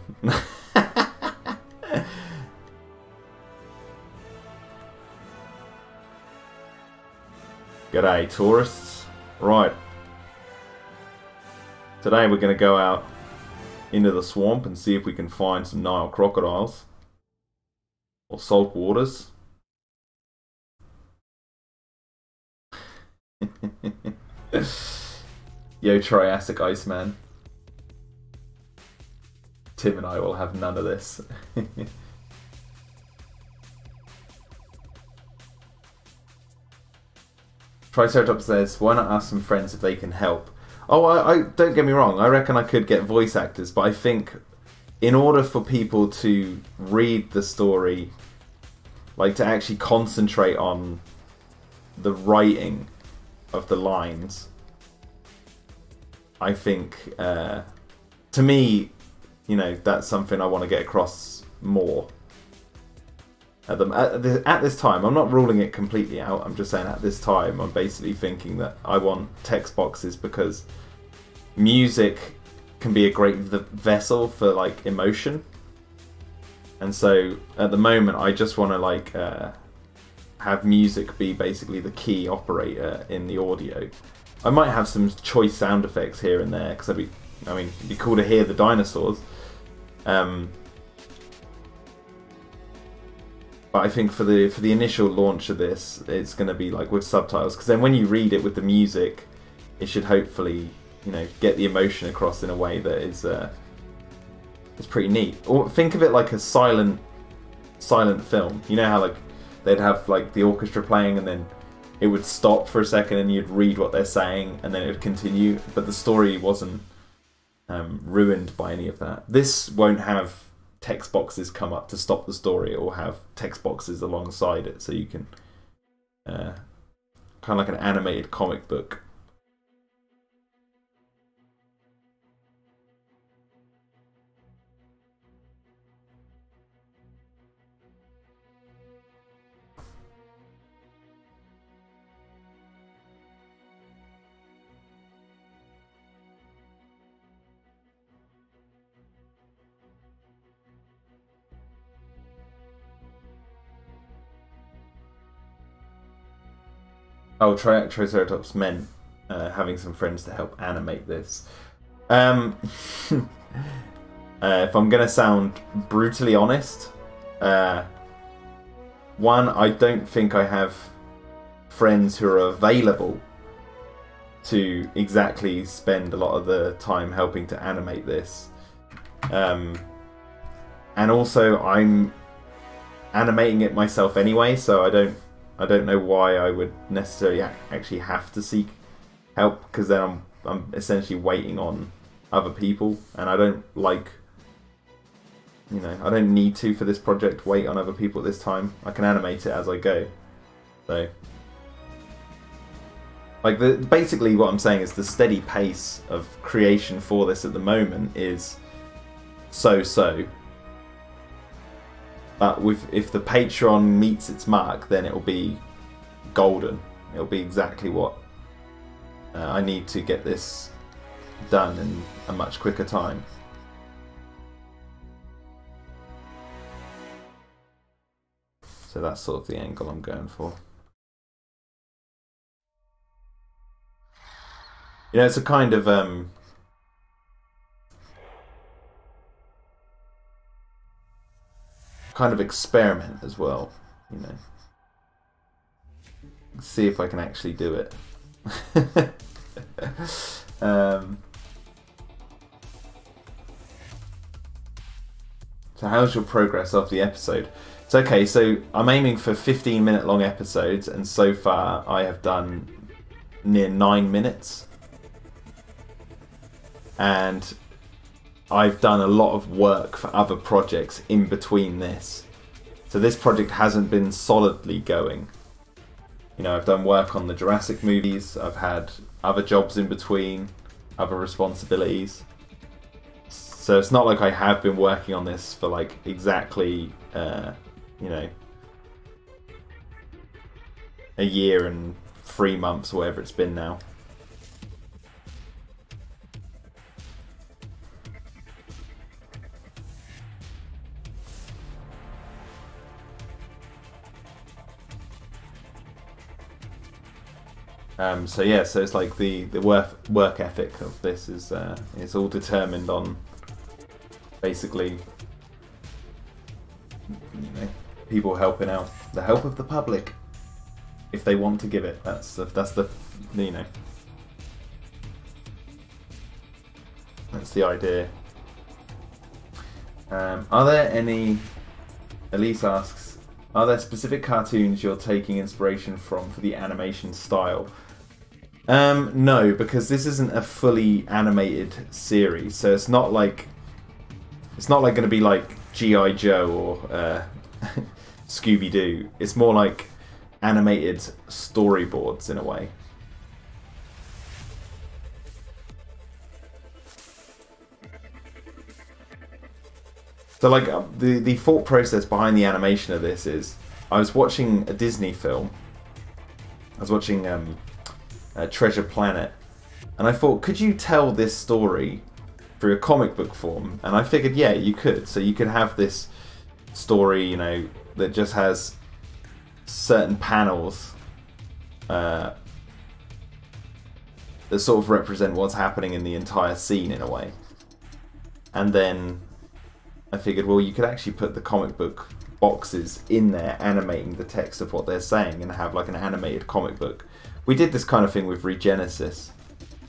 G'day, tourists. Right. Today we're going to go out into the swamp and see if we can find some Nile crocodiles. Or salt waters. Yo, Triassic Iceman. Tim and I will have none of this. Triceratops says, why not ask some friends if they can help? Oh, I don't get me wrong, I reckon I could get voice actors, but I think in order for people to read the story, like to actually concentrate on the writing of the lines, I think, to me, you know, that's something I want to get across more. At this time, I'm not ruling it completely out, I'm just saying at this time I'm basically thinking that I want text boxes because music can be a great vessel for like emotion, and so at the moment I just want to like have music be basically the key operator in the audio. I might have some choice sound effects here and there because it'd be cool to hear the dinosaurs. But I think for the initial launch of this, it's going to be like with subtitles, because then when you read it with the music, it should hopefully, you know, get the emotion across in a way that is pretty neat. Or think of it like a silent film. You know how like they'd have like the orchestra playing and then it would stop for a second and you'd read what they're saying and then it would continue, but the story wasn't ruined by any of that. This won't have text boxes come up to stop the story, or have text boxes alongside it, so you can kind of like an animated comic book. Oh, Triceratops meant having some friends to help animate this. If I'm going to sound brutally honest, one, I don't think I have friends who are available to exactly spend a lot of the time helping to animate this. And also, I'm animating it myself anyway, so I don't know why I would necessarily actually have to seek help, because then I'm essentially waiting on other people, and I don't like, you know, I don't need to for this project wait on other people at this time. I can animate it as I go. So, like, basically what I'm saying is the steady pace of creation for this at the moment is so. But if the Patreon meets its mark, then it'll be golden. It'll be exactly what I need to get this done in a much quicker time. So that's sort of the angle I'm going for. You know, it's a kind of experiment as well, you know. See if I can actually do it. So how's your progress of the episode? It's okay, so I'm aiming for 15-minute long episodes, and so far I have done near 9 minutes. And I've done a lot of work for other projects in between this. So this project hasn't been solidly going. You know, I've done work on the Jurassic movies, I've had other jobs in between, other responsibilities. So it's not like I have been working on this for like exactly, you know, a year and 3 months, or whatever it's been now. So yeah, so it's like the work ethic of this is all determined on basically, you know, people helping out, the help of the public, if they want to give it. That's the you know, that's the idea. Are there any? Elise asks, are there specific cartoons you're taking inspiration from for the animation style? No, because this isn't a fully animated series, so it's not like going to be like G.I. Joe or Scooby-Doo. It's more like animated storyboards in a way. So like the thought process behind the animation of this is, I was watching a Disney film. I was watching Treasure Planet, and I thought, could you tell this story through a comic book form? And I figured, yeah, you could. So you could have this story, you know, that just has certain panels that sort of represent what's happening in the entire scene in a way. And then I figured, well, you could actually put the comic book boxes in there animating the text of what they're saying and have like an animated comic book. We did this kind of thing with Regenesis,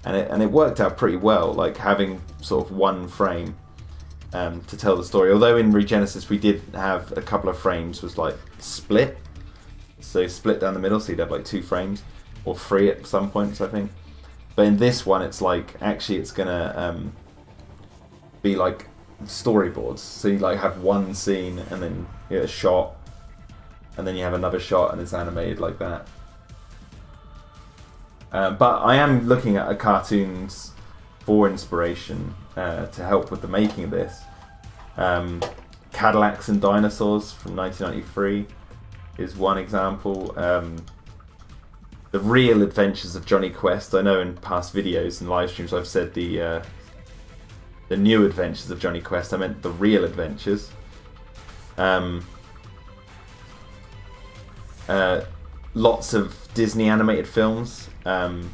and it worked out pretty well, like having sort of one frame to tell the story. Although in Regenesis we did have a couple of frames was like split, so split down the middle, so you'd have like 2 frames, or 3 at some points, I think. But in this one it's like, actually it's gonna be like storyboards, so you like have one scene and then you get a shot, and then you have another shot, and it's animated like that. But I am looking at cartoons for inspiration to help with the making of this. Cadillacs and Dinosaurs from 1993 is one example. The Real Adventures of Johnny Quest. I know in past videos and live streams I've said the New Adventures of Johnny Quest. I meant the Real Adventures. Lots of Disney animated films. One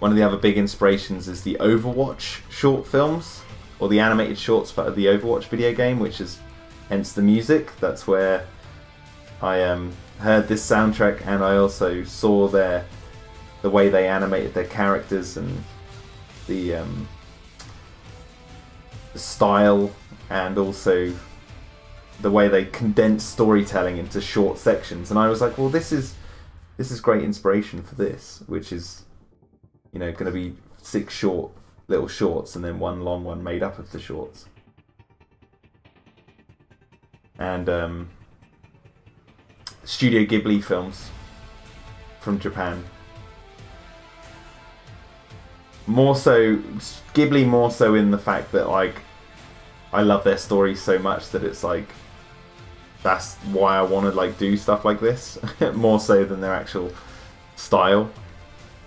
of the other big inspirations is the Overwatch short films, or the animated shorts for the Overwatch video game, which is hence the music. That's where I heard this soundtrack, and I also saw the way they animated their characters and the style, and also the way they condense storytelling into short sections. And I was like, well, this is great inspiration for this, which is, you know, going to be 6 short little shorts and then one long one made up of the shorts. And Studio Ghibli films from Japan. More so, Ghibli more so in the fact that, like, I love their stories so much that it's like, that's why I want to like do stuff like this more so than their actual style.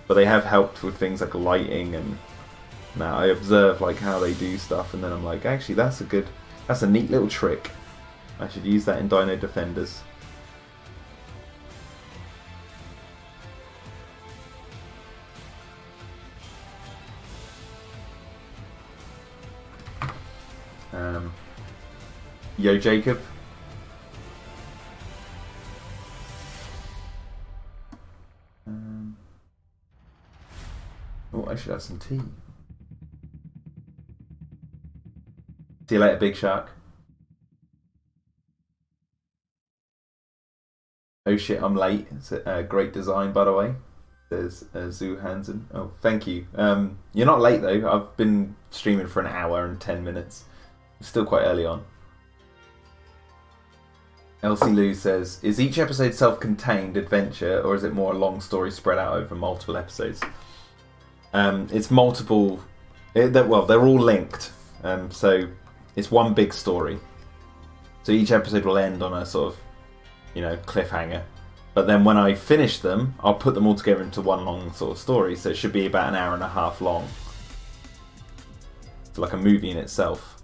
But they have helped with things like lighting, and now I observe like how they do stuff, and then I'm like, actually that's a neat little trick. I should use that in Dino-Defenders. Yo Jacob. Oh, I should have some tea. See you later, Big Shark. Oh shit, I'm late. It's a great design, by the way. There's Zoo Hansen. Oh, thank you. You're not late though. I've been streaming for an hour and 10 minutes. It's still quite early on. Elsie Lou says, is each episode self-contained adventure, or is it more a long story spread out over multiple episodes? It's multiple. Well, they're all linked. So it's one big story. So each episode will end on a sort of, cliffhanger. But then when I finish them, I'll put them all together into one long sort of story. So it should be about an hour and a half long. It's like a movie in itself.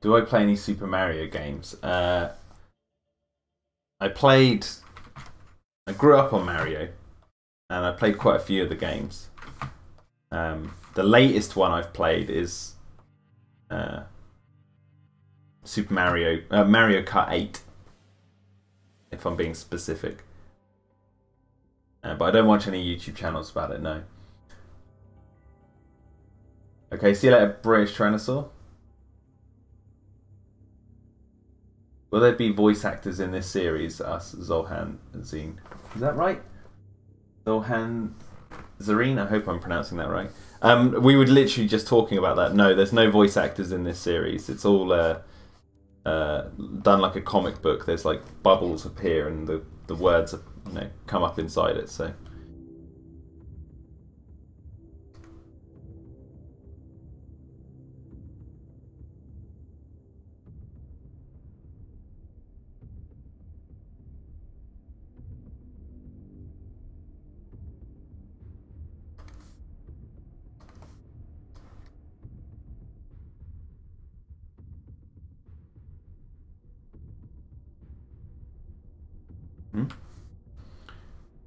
Do I play any Super Mario games? I grew up on Mario, and I played quite a few of the games. The latest one I've played is Super Mario Kart 8, if I'm being specific. But I don't watch any YouTube channels about it, no. Okay, see you later, British Tyrannosaur. Will there be voice actors in this series? Us, Zohan Zine. Is that right? Zohan Zareen? I hope I'm pronouncing that right. We were literally just talking about that. No, there's no voice actors in this series. It's all done like a comic book. There's like bubbles appear and the words come up inside it. So.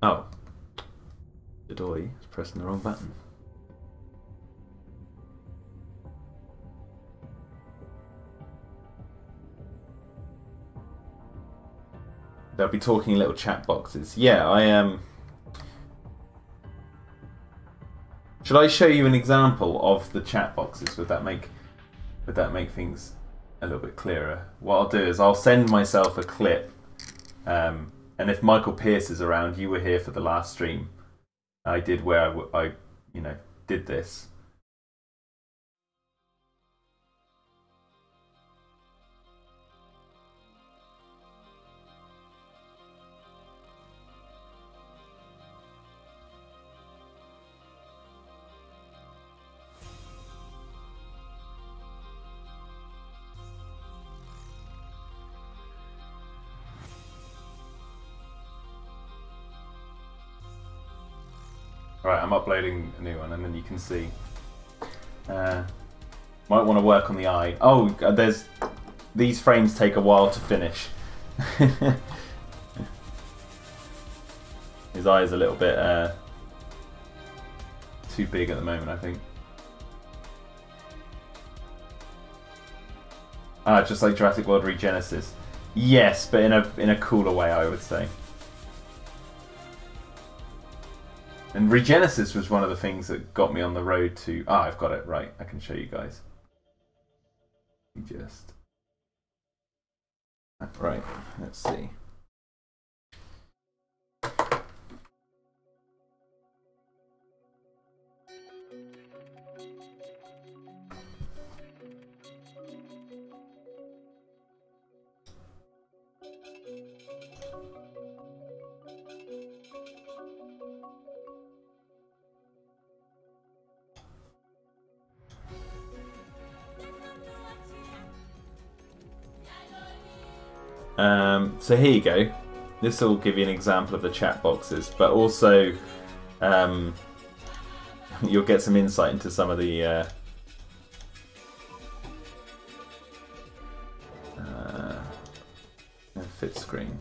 Oh. Dodoy is pressing the wrong button. They'll be talking in little chat boxes. Yeah, I am. Should I show you an example of the chat boxes? Would that make things a little bit clearer? What I'll do is I'll send myself a clip. And if Michael Pierce is around, you were here for the last stream I did where I did this. Right, I'm uploading a new one, and then you can see. Might want to work on the eye. Oh, these frames take a while to finish. His eye is a little bit too big at the moment, I think. Just like Jurassic World Regenesis. Yes, but in a cooler way, I would say. And Regenesis was one of the things that got me on the road to... I've got it, right. I can show you guys. Right, let's see. So here you go. This will give you an example of the chat boxes, but also you'll get some insight into some of the fit screen.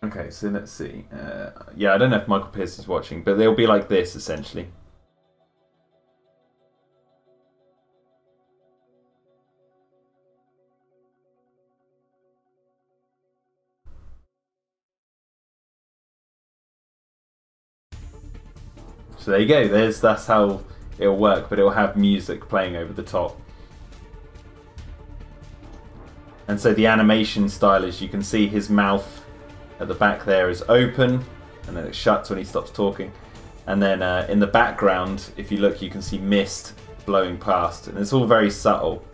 Okay, so let's see. Yeah, I don't know if Michael Pierce is watching, but they'll be like this essentially. So there you go. That's how it'll work, but it'll have music playing over the top. And so the animation style is, you can see his mouth at the back there is open, and then it shuts when he stops talking. And then in the background, if you look, you can see mist blowing past, and it's all very subtle,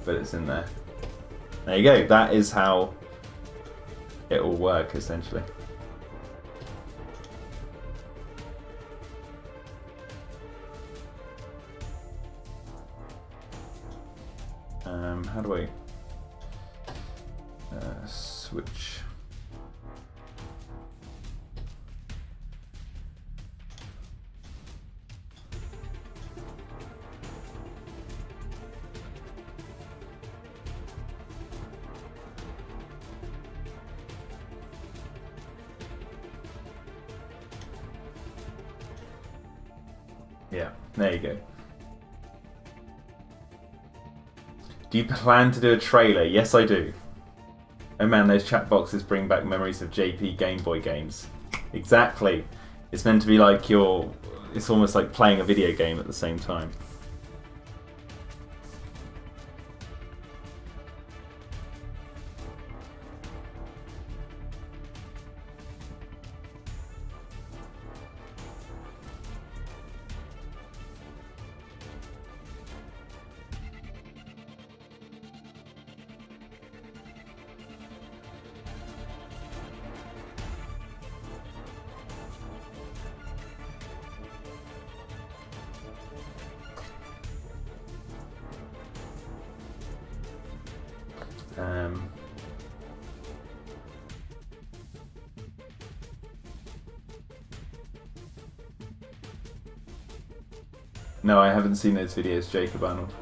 but it's in there. There you go. That is how it will work essentially. How do I switch? Yeah, there you go. Do you plan to do a trailer? Yes, I do. Oh man, those chat boxes bring back memories of JP Game Boy games. Exactly. It's meant to be like it's almost like playing a video game at the same time. No, I haven't seen those videos, Jacob Arnold.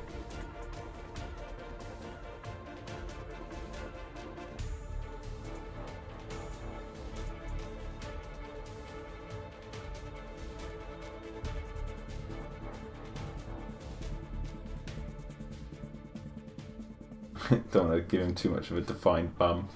Don't want to give him too much of a defined bum.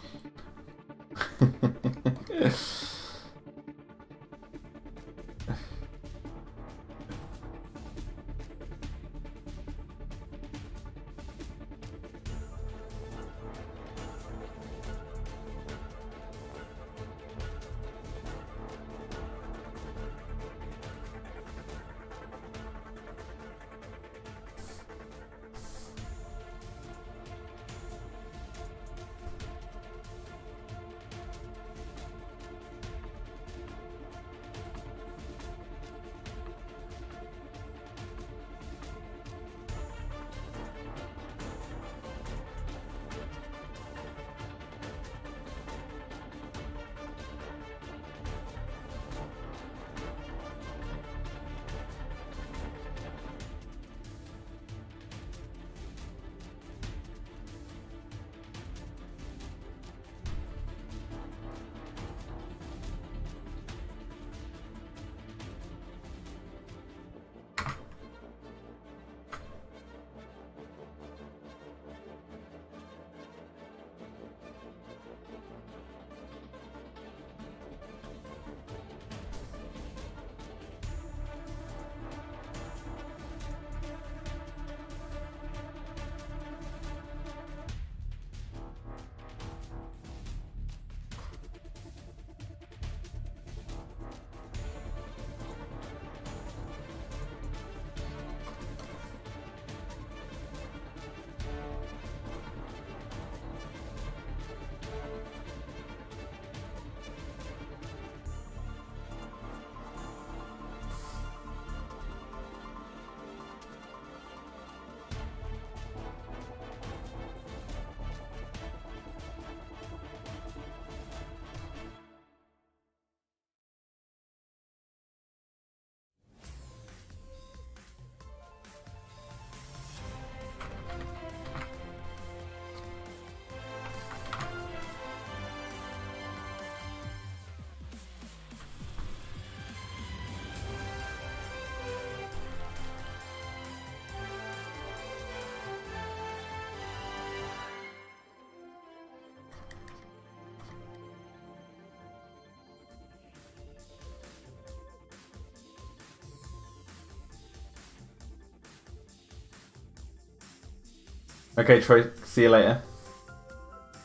Okay, Troy, see you later.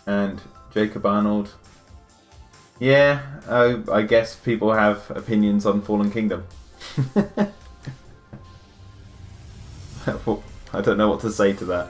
And Jacob Arnold. Yeah, I guess people have opinions on Fallen Kingdom. I don't know what to say to that.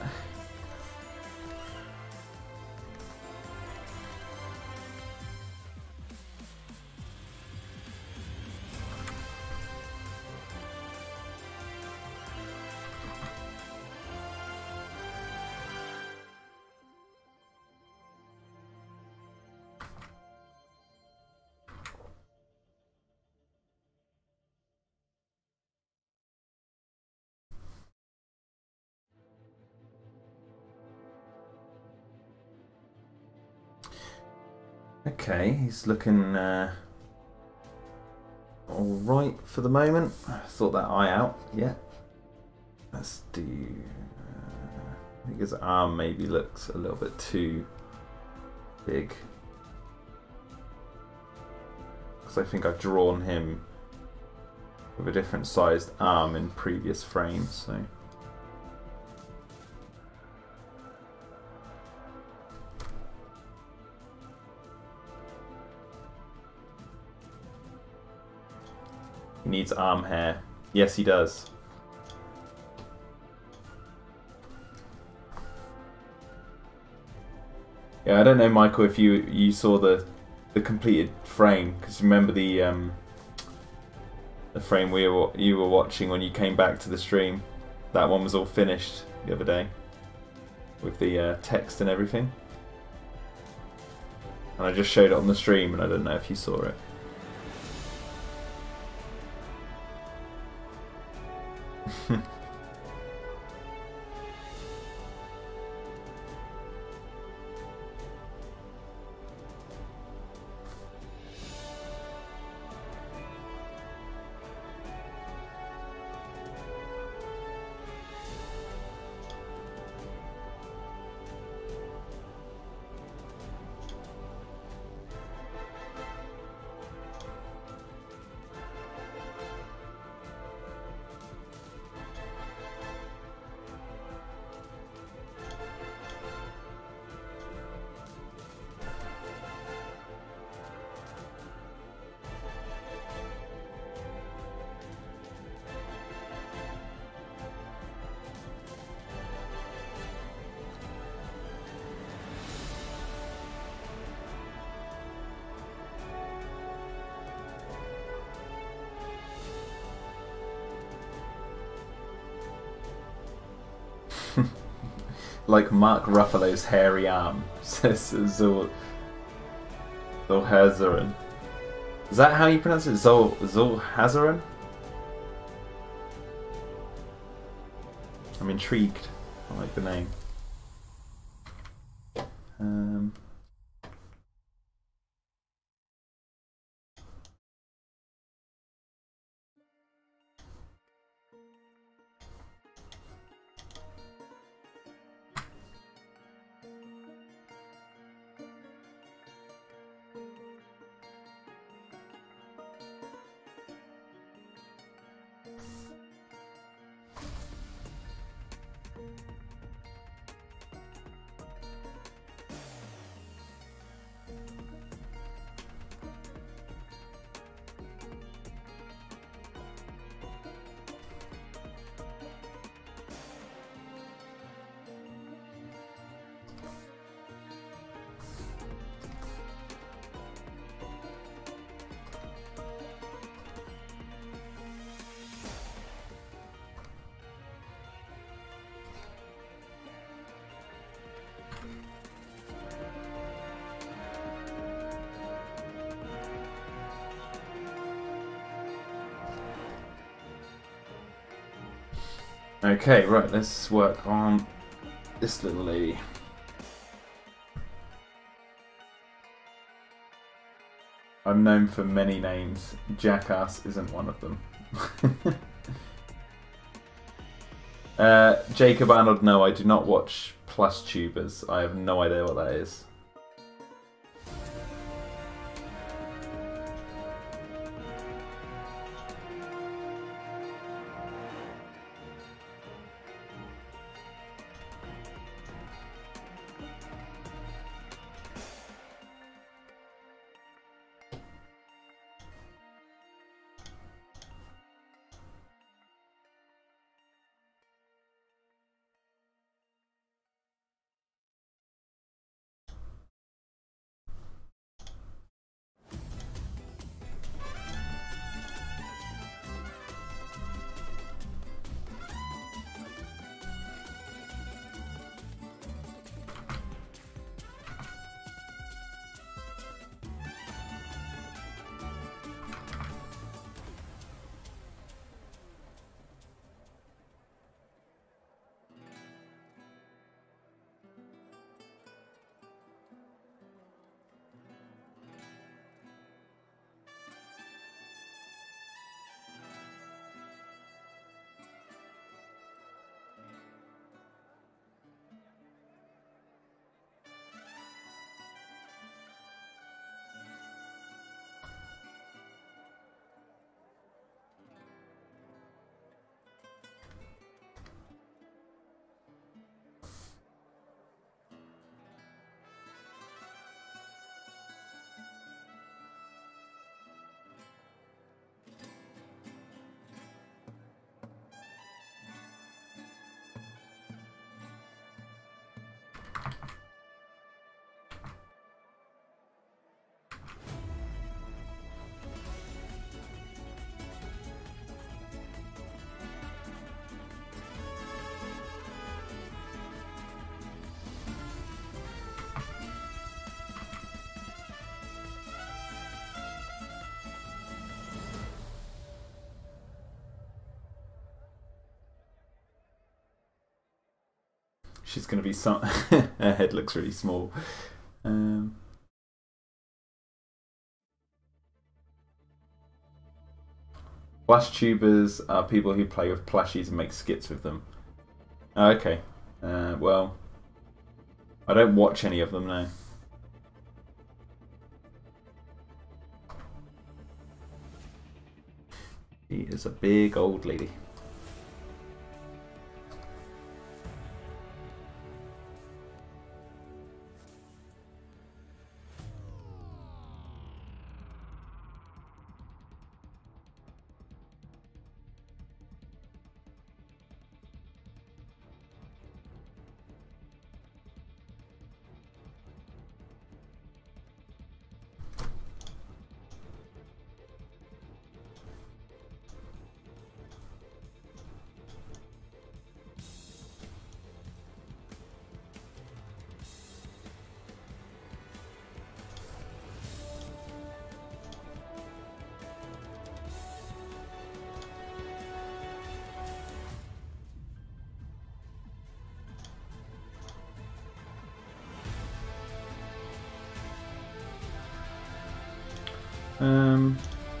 Okay, he's looking alright for the moment. Sort that eye out. Yeah. Let's do... I think his arm maybe looks a little bit too big. Because I think I've drawn him with a different sized arm in previous frames, so... He needs arm hair. Yes, he does. Yeah, I don't know, Michael, if you saw the completed frame, because remember the frame you were watching when you came back to the stream. That one was all finished the other day with the text and everything. And I just showed it on the stream, and I don't know if you saw it. Like Mark Ruffalo's hairy arm, says Zulhazaran. Is that how you pronounce it? Zulhazaran? I'm intrigued. I like the name. Okay, right, let's work on this little lady. I'm known for many names. Jackass isn't one of them. Jacob Arnold, no, I do not watch Plus Tubers. I have no idea what that is. she's going to be some. Her head looks really small. Plush tubers are people who play with plushies and make skits with them. Oh, okay. Well, I don't watch any of them now. She is a big old lady.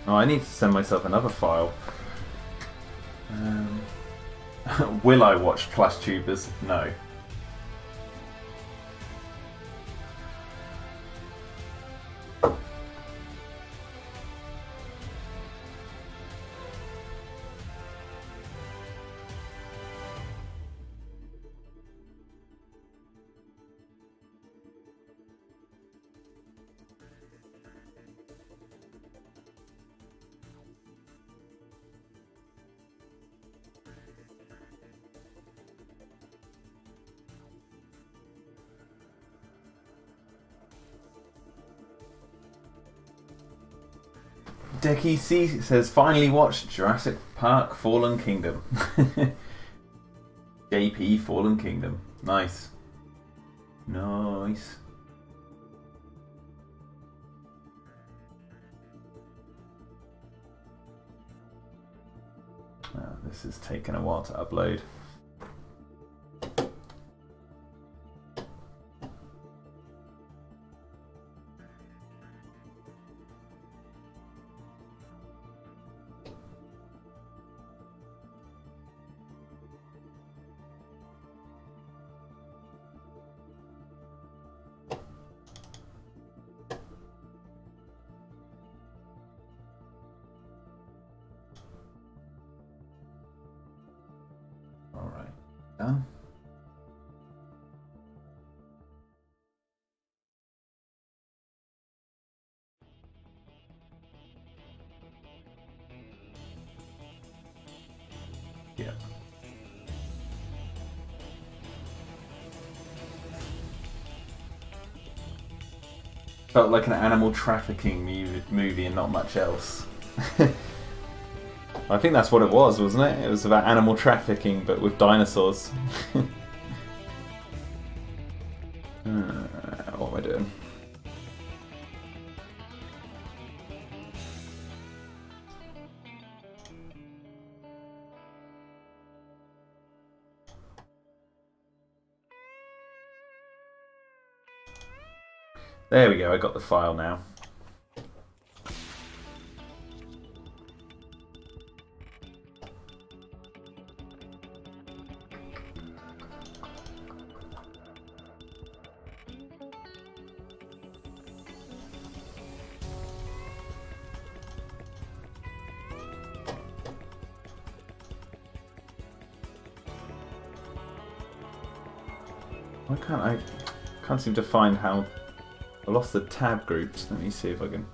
Oh, I need to send myself another file. Will I watch Plush Tubers? No. Decky C says, finally watched Jurassic Park Fallen Kingdom. JP Fallen Kingdom. Nice. Nice. This is taking a while to upload. Yeah. Felt like an animal trafficking movie and not much else. I think that's what it was, wasn't it? It was about animal trafficking, but with dinosaurs. What am I doing? There we go, I got the file now. Why can't I can't seem to find how I lost the tab groups. Let me see if I can.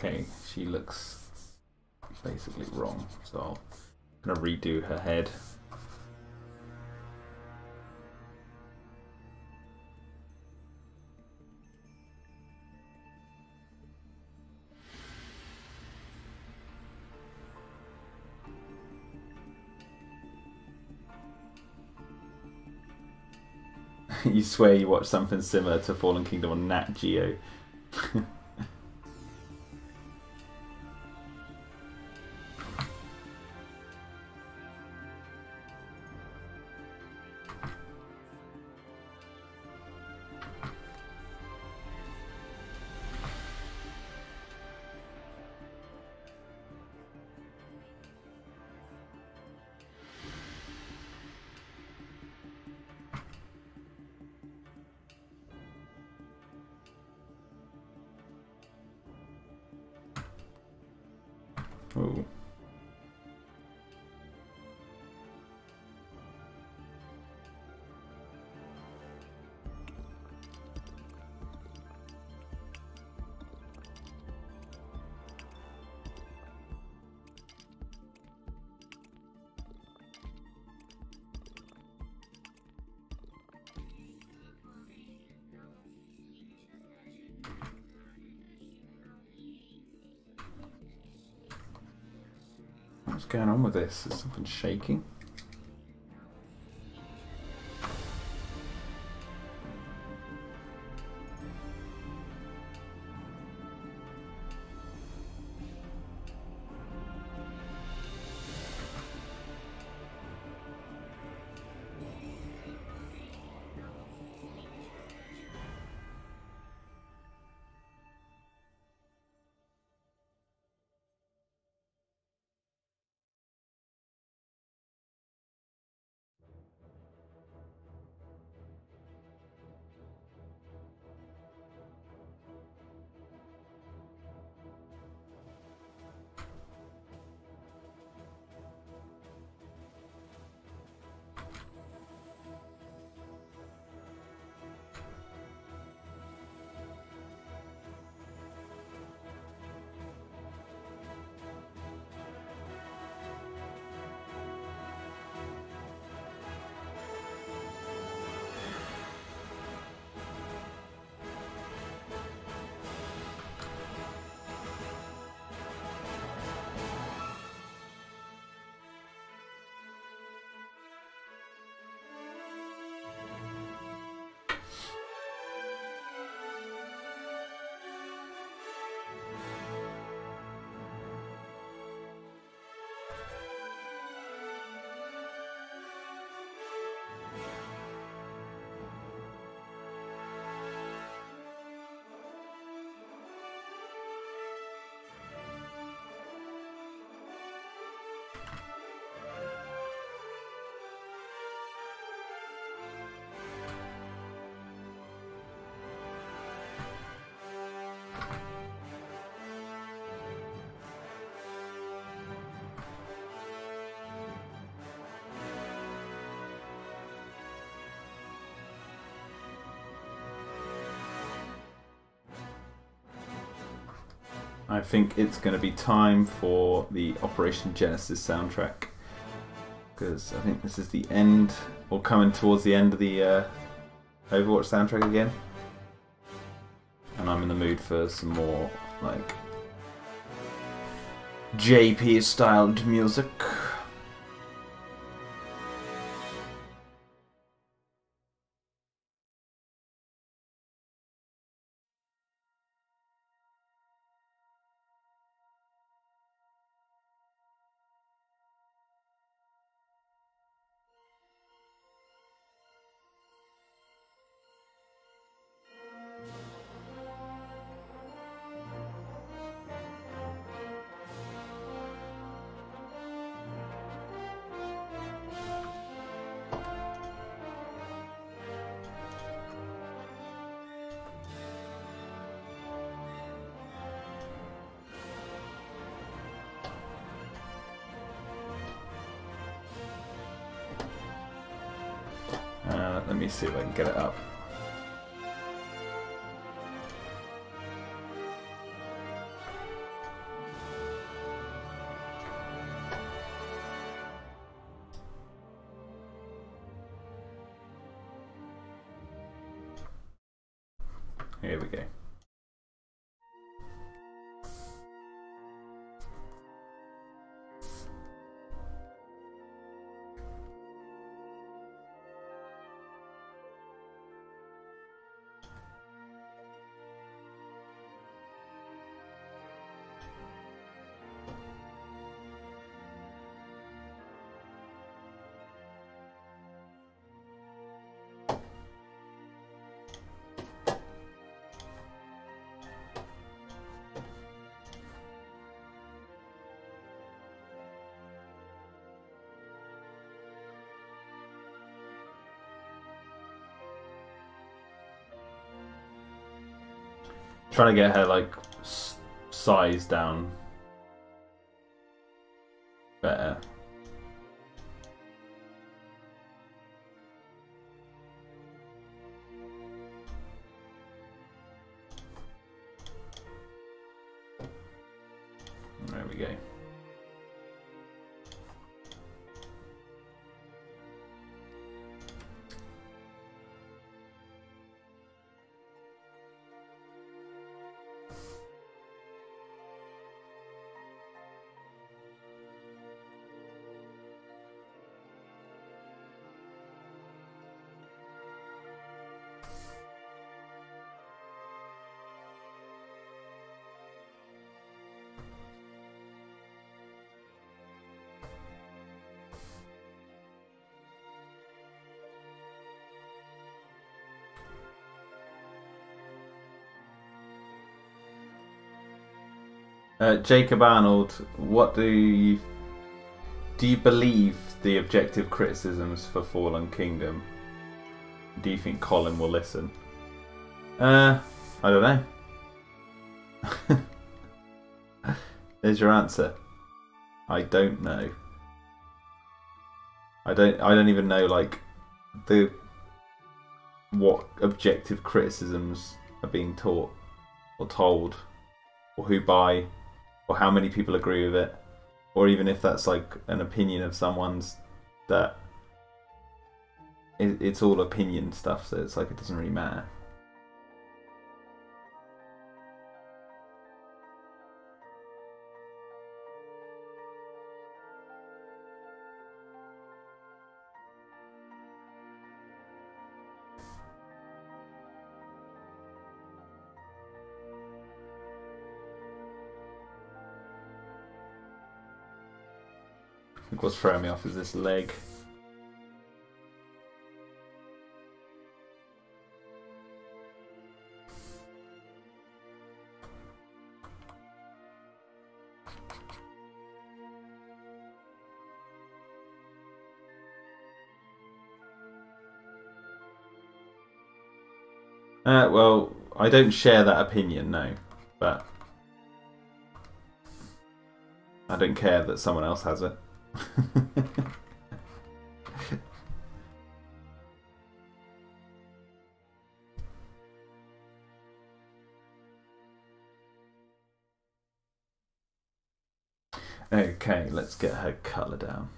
Okay, she looks basically wrong, so I'm going to redo her head. You swear you watched something similar to Fallen Kingdom on Nat Geo. Ooh. What's going on with this? Is something shaking? I think it's going to be time for the Operation Genesis soundtrack, because I think this is the end, or coming towards the end of the Overwatch soundtrack again, and I'm in the mood for some more like JP styled music. Let me see if I can get it up. Here we go. Trying to get her like size down better. There we go. Jacob Arnold, what do you believe the objective criticisms for Fallen Kingdom? Do you think Colin will listen? I don't know. There's your answer. I don't know. I don't even know like what objective criticisms are being taught or told, or who buy, or how many people agree with it, or even if that's like an opinion of someone's, that it's all opinion stuff, so it's like it doesn't really matter. I think what's throwing me off is this leg. Well, I don't share that opinion, no, but I don't care that someone else has it. Okay, let's get her colour down.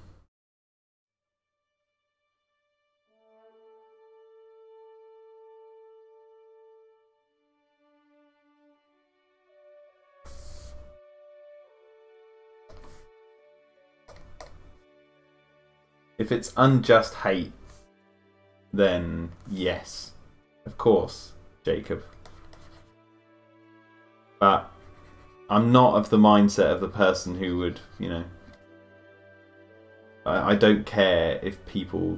If it's unjust hate, then yes, of course, Jacob. But I'm not of the mindset of the person who would, you know, I don't care if people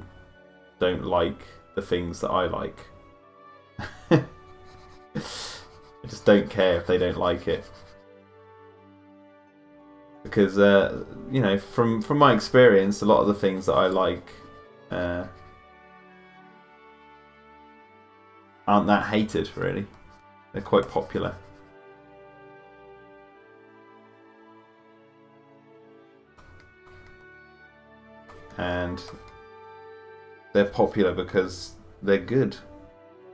don't like the things that I like. I just don't care if they don't like it. Because, you know, from my experience, a lot of the things that I like aren't that hated, really. They're quite popular. And they're popular because they're good,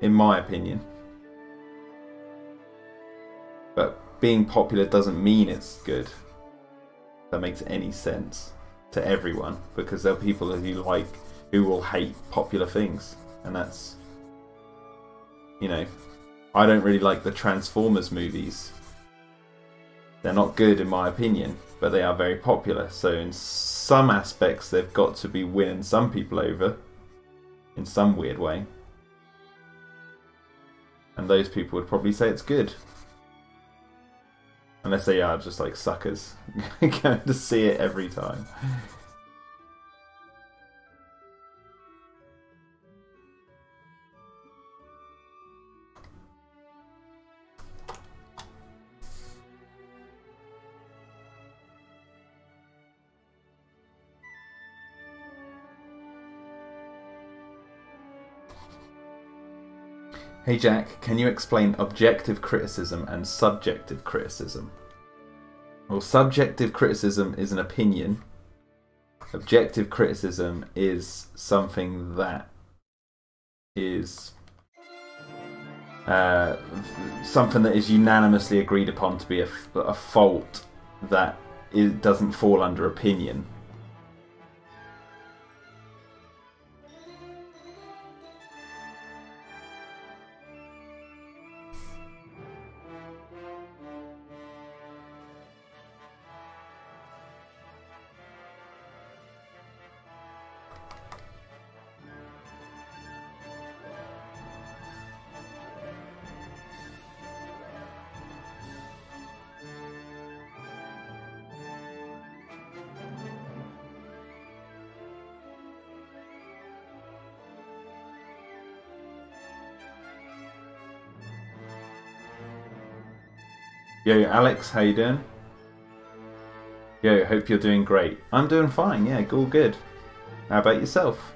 in my opinion. But being popular doesn't mean it's good. That makes any sense to everyone, because there are people who will hate popular things, and that's, you know, I don't really like the Transformers movies. They're not good in my opinion, but they are very popular. So in some aspects, they've got to be winning some people over in some weird way. And those people would probably say it's good. Unless they are just like suckers going to see it every time. Hey Jack, can you explain objective criticism and subjective criticism? Well, subjective criticism is an opinion. Objective criticism is something that is something that is unanimously agreed upon to be a fault that doesn't fall under opinion. Yo, Alex, how you doing? Yo, hope you're doing great. I'm doing fine, yeah, all good. How about yourself?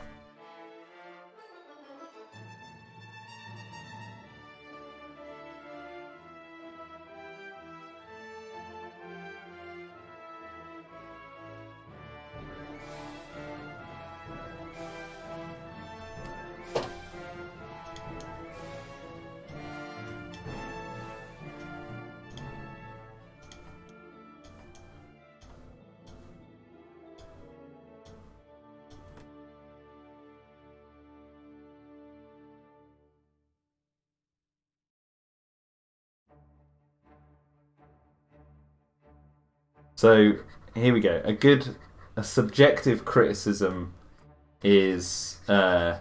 So here we go. A subjective criticism is, and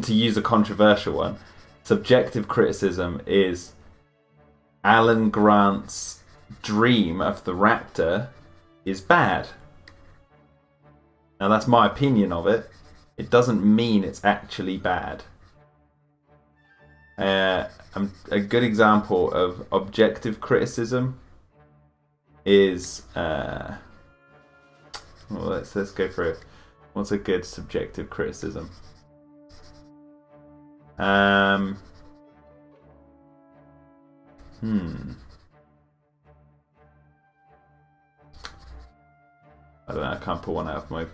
to use a controversial one, subjective criticism is Alan Grant's dream of the Raptor is bad. Now that's my opinion of it. It doesn't mean it's actually bad. A good example of objective criticism is well, let's go for it. What's a good subjective criticism? I don't know, I can't pull one out of my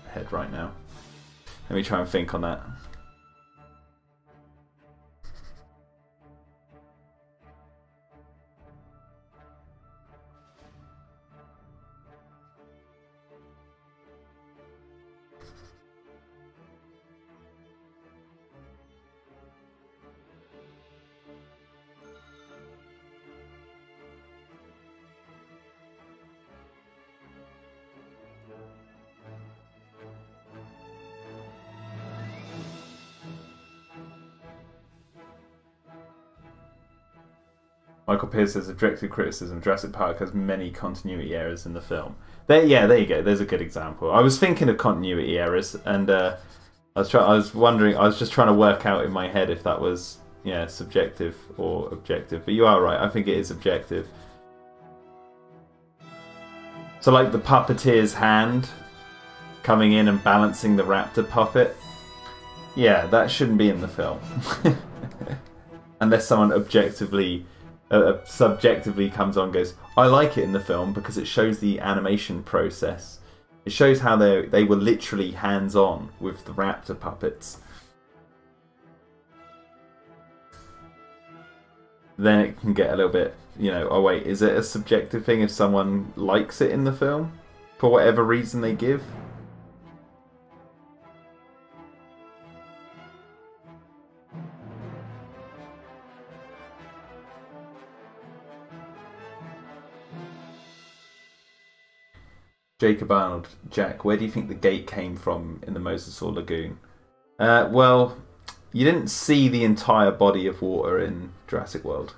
head right now. Let me try and think on that. Michael Pearce says objective criticism. Jurassic Park has many continuity errors in the film. There you go. There's a good example. I was thinking of continuity errors, and I was just trying to work out in my head if that was subjective or objective. But you are right. I think it is objective. So like the puppeteer's hand coming in and balancing the raptor puppet. Yeah, that shouldn't be in the film. Unless someone subjectively comes on and goes, I like it in the film because it shows the animation process. It shows how they were literally hands-on with the raptor puppets. Then it can get a little bit, oh wait, is it a subjective thing if someone likes it in the film? For whatever reason they give? Jacob Arnold, Jack, where do you think the gate came from in the Mosasaur Lagoon? Well, you didn't see the entire body of water in Jurassic World.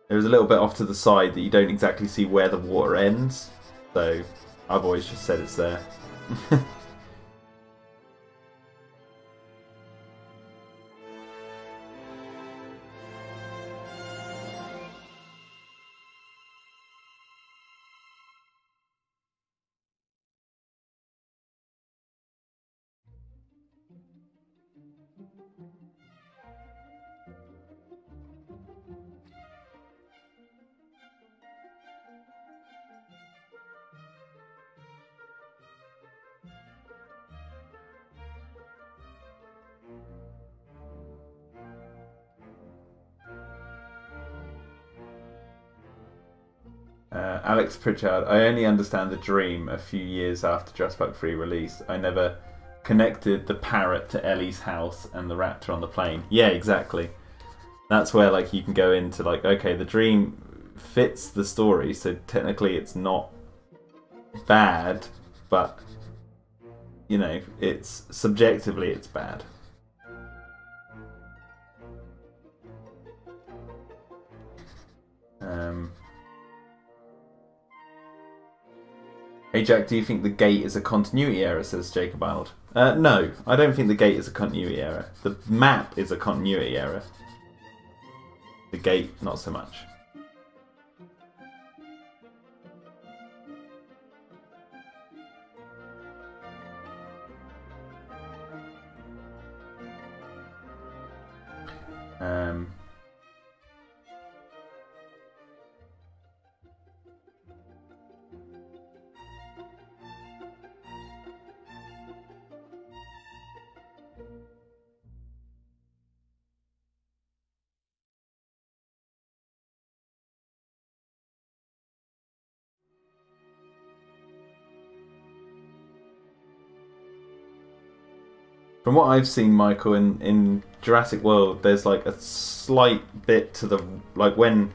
There was a little bit off to the side that you don't exactly see where the water ends. So I've always just said it's there. Alex Pritchard, I only understand the dream a few years after Jurassic Park 3 release. I never connected the parrot to Ellie's house and the raptor on the plane. Yeah, exactly. That's where like you can go into like, okay, the dream fits the story, so technically it's not bad, but you know, it's subjectively it's bad. Hey Jack, do you think the gate is a continuity error, says Jacob Arnold? No, I don't think the gate is a continuity error. The map is a continuity error. The gate, not so much. From what I've seen, Michael, in Jurassic World, there's like a slight bit to the like when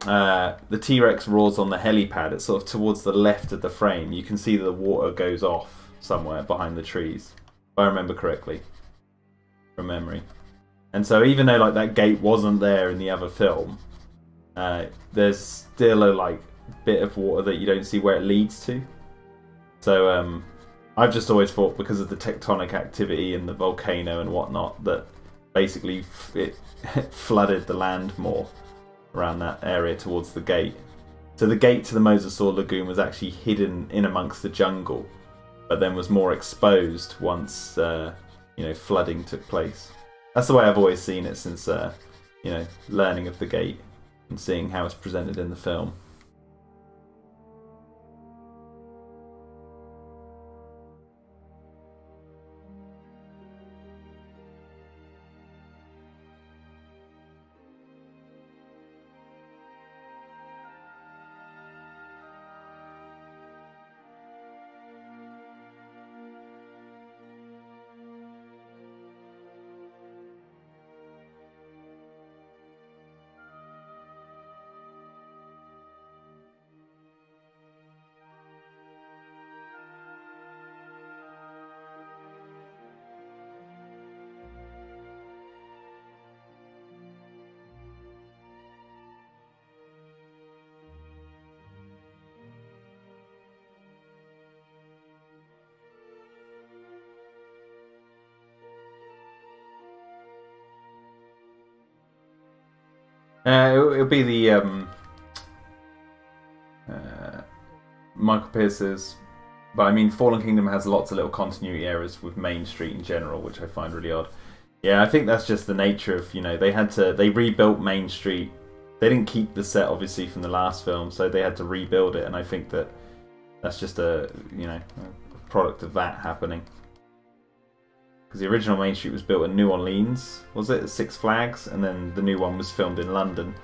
the T-Rex roars on the helipad. It's sort of towards the left of the frame. You can see that the water goes off somewhere behind the trees, if I remember correctly, from memory. And so even though like that gate wasn't there in the other film, there's still a like bit of water that you don't see where it leads to. So I've just always thought because of the tectonic activity and the volcano and whatnot that basically it flooded the land more around that area towards the gate. So the gate to the Mosasaur Lagoon was actually hidden in amongst the jungle, but then was more exposed once you know, flooding took place. That's the way I've always seen it since you know, learning of the gate and seeing how it's presented in the film. It'll be the Michael Pierce's, but I mean Fallen Kingdom has lots of little continuity errors with Main Street in general, which I find really odd. Yeah, I think that's just the nature of, you know, they rebuilt Main Street. They didn't keep the set obviously from the last film, so they had to rebuild it, and I think that's just a, you know, a product of that happening. Because the original Main Street was built in New Orleans, was it? At Six Flags, and then the new one was filmed in London.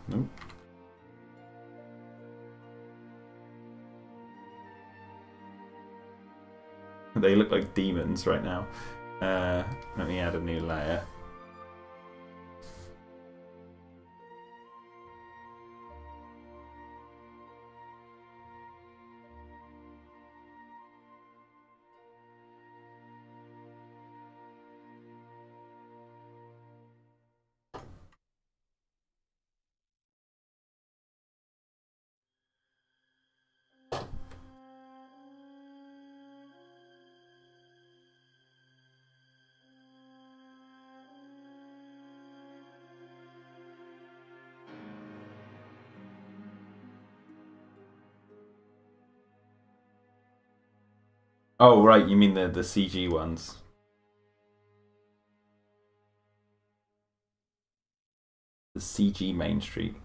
Nope. They look like demons right now. Let me add a new layer. Oh, right, you mean the CG ones. The CG Main Street.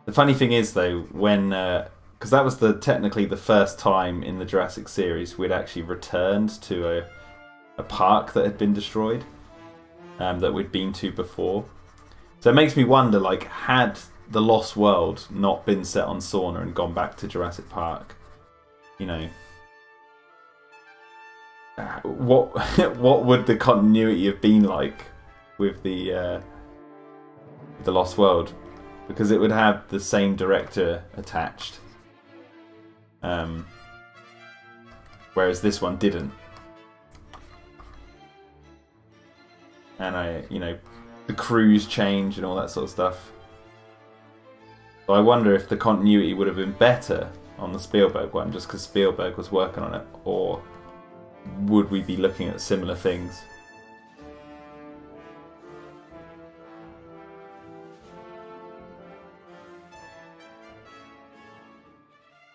The funny thing is, though, when... because that was technically the first time in the Jurassic series we'd actually returned to a park that had been destroyed, that we'd been to before. So it makes me wonder, like, had the Lost World not been set on Sauna and gone back to Jurassic Park, you know, what would the continuity have been like with the Lost World? Because it would have the same director attached, whereas this one didn't. And you know, the crews change and all that sort of stuff. So I wonder if the continuity would have been better on the Spielberg one, just because Spielberg was working on it, or would we be looking at similar things?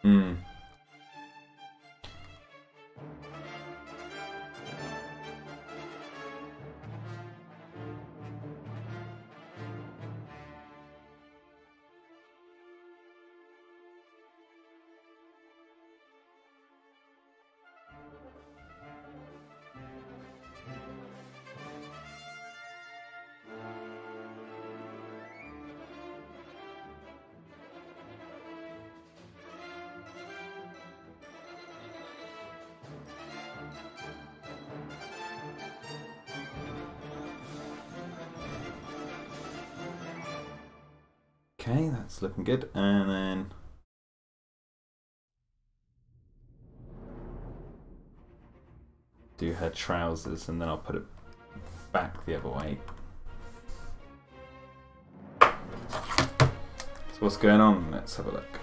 Hmm. Okay, that's looking good. And then do her trousers, and then I'll put it back the other way. So what's going on? Let's have a look.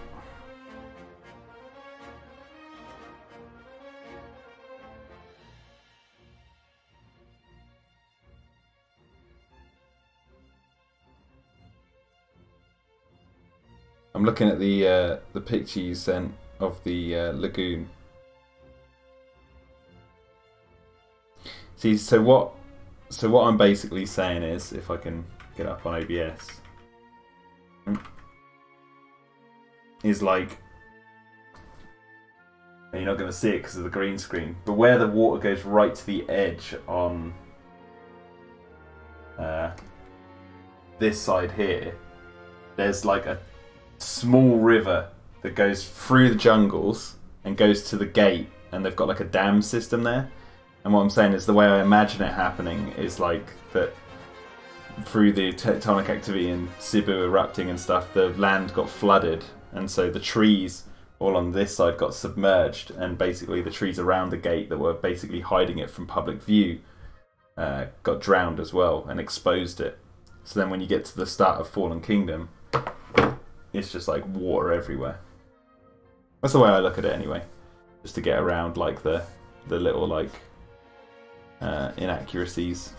I'm looking at the picture you sent of the lagoon. See, so what I'm basically saying is, if I can get up on OBS, is like, you're not going to see it because of the green screen, but where the water goes right to the edge on this side here, there's like a small river that goes through the jungles and goes to the gate, and they've got like a dam system there. And what I'm saying is, the way I imagine it happening is like that through the tectonic activity and Cebu erupting and stuff, the land got flooded, and so the trees all on this side got submerged, and basically the trees around the gate that were basically hiding it from public view got drowned as well and exposed it. So then when you get to the start of Fallen Kingdom, it's just like water everywhere. That's the way I look at it anyway, just to get around like the little like inaccuracies.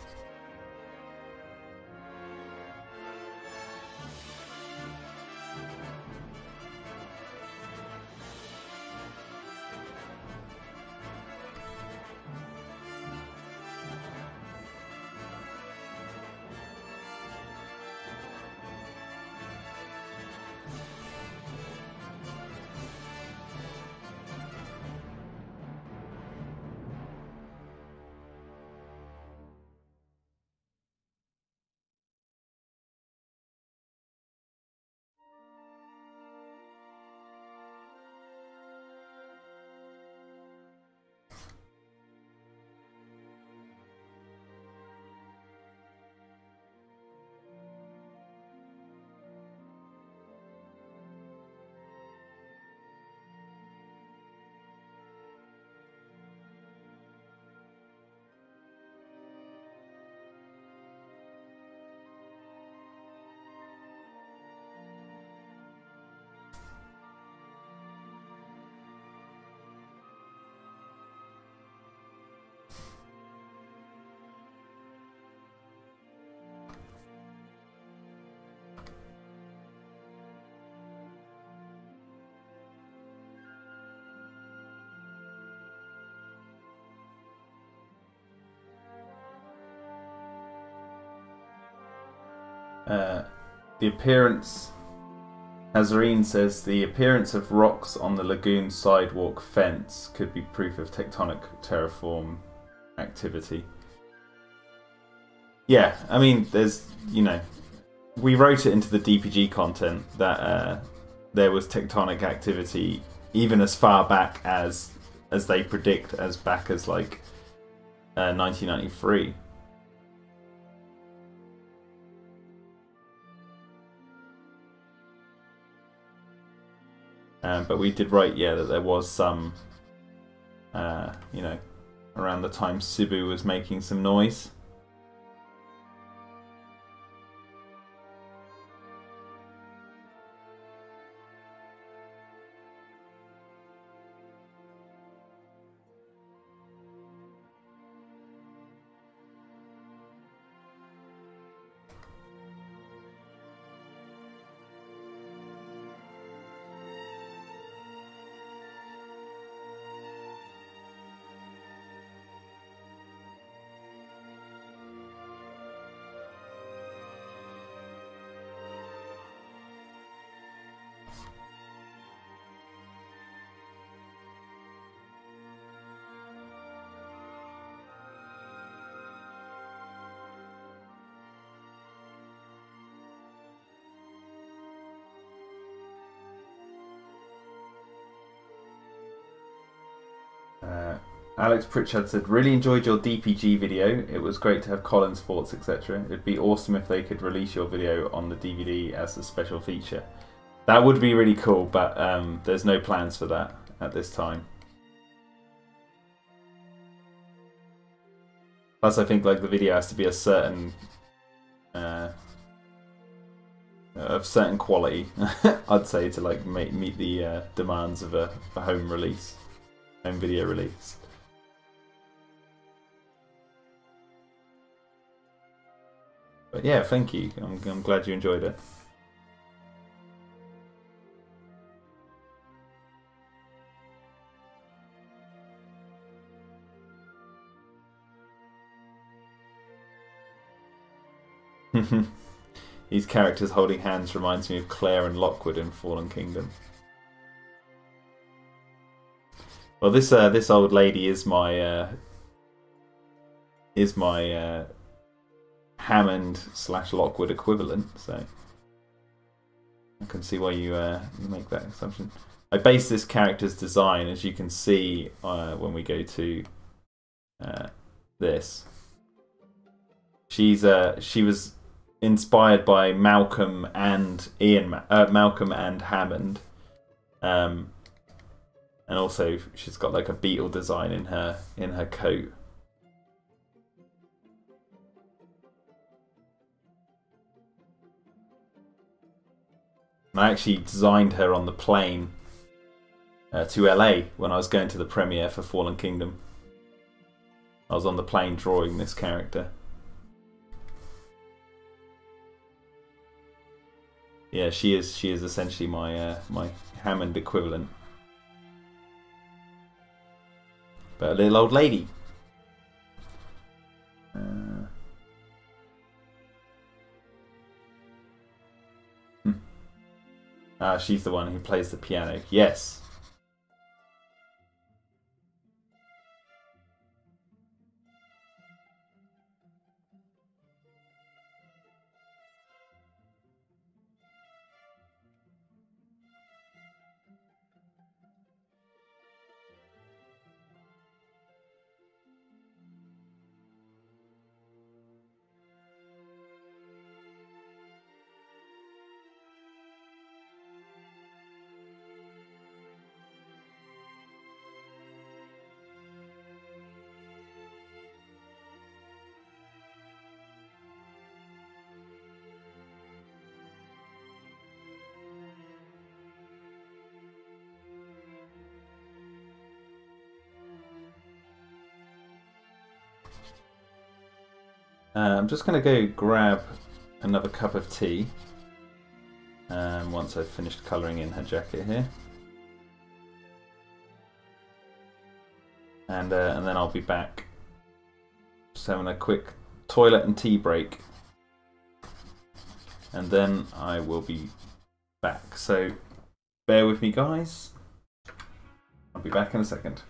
the appearance. Hazarine says the appearance of rocks on the lagoon sidewalk fence could be proof of tectonic terraform activity. Yeah, I mean, there's, you know, we wrote it into the DPG content that there was tectonic activity even as far back as they predict, as back as like 1993. But we did write, yeah, that there was some, you know, around the time Cebu was making some noise. Alex Pritchard said, really enjoyed your DPG video. It was great to have Colin's thoughts, etc. It'd be awesome if they could release your video on the DVD as a special feature. That would be really cool, but there's no plans for that at this time. Plus, I think like the video has to be a certain of certain quality, I'd say, to like meet the demands of a home release, home video release. But yeah, thank you. I'm glad you enjoyed it. These characters holding hands reminds me of Claire and Lockwood in Fallen Kingdom. Well, this old lady is my Hammond / Lockwood equivalent, so I can see why you make that assumption. I based this character's design, as you can see, when we go to this. She was inspired by Malcolm and Malcolm and Hammond, and also she's got like a beetle design in her coat. And I actually designed her on the plane to LA when I was going to the premiere for Fallen Kingdom. I was on the plane drawing this character. Yeah, she is essentially my my Hammond equivalent, but a little old lady. She's the one who plays the piano. Yes. I'm just going to go grab another cup of tea once I've finished colouring in her jacket here. And then I'll be back. Just having a quick toilet and tea break. and then I will be back. So bear with me, guys. I'll be back in a second.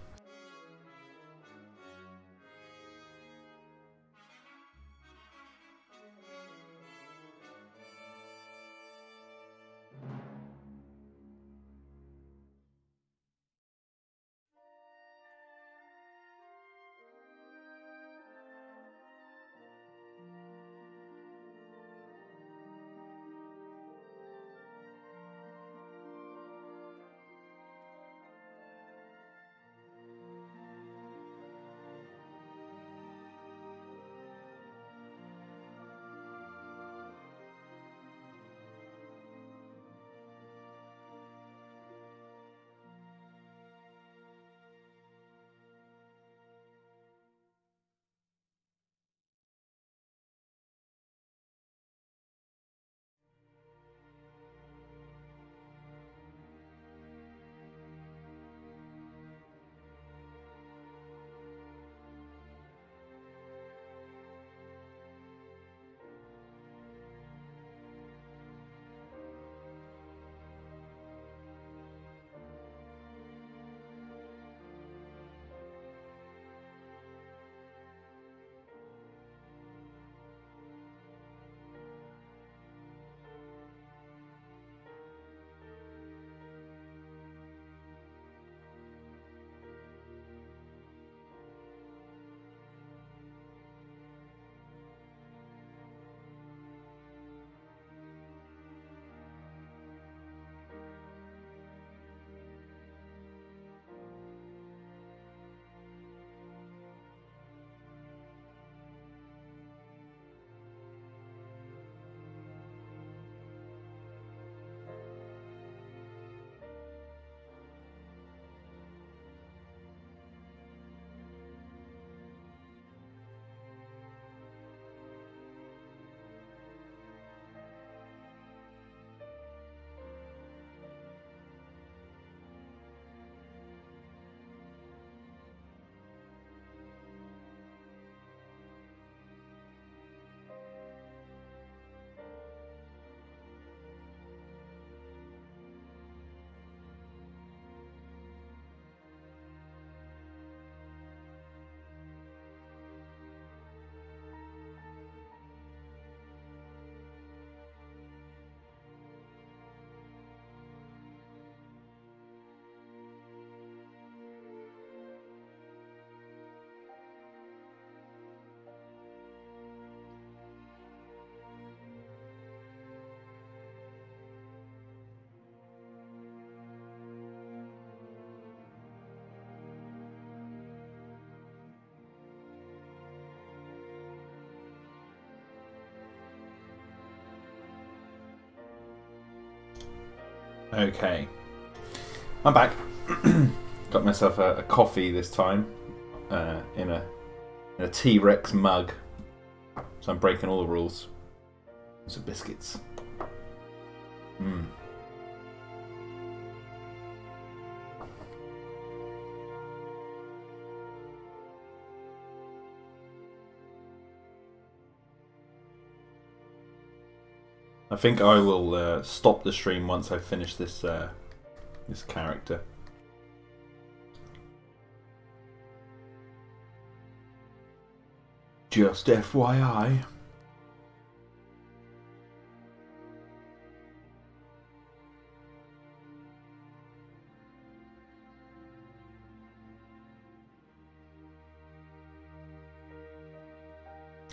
Okay, I'm back. Got myself a coffee this time in a T-Rex mug, so I'm breaking all the rules. Some biscuits. I think I will stop the stream once I finish this this character. Just FYI.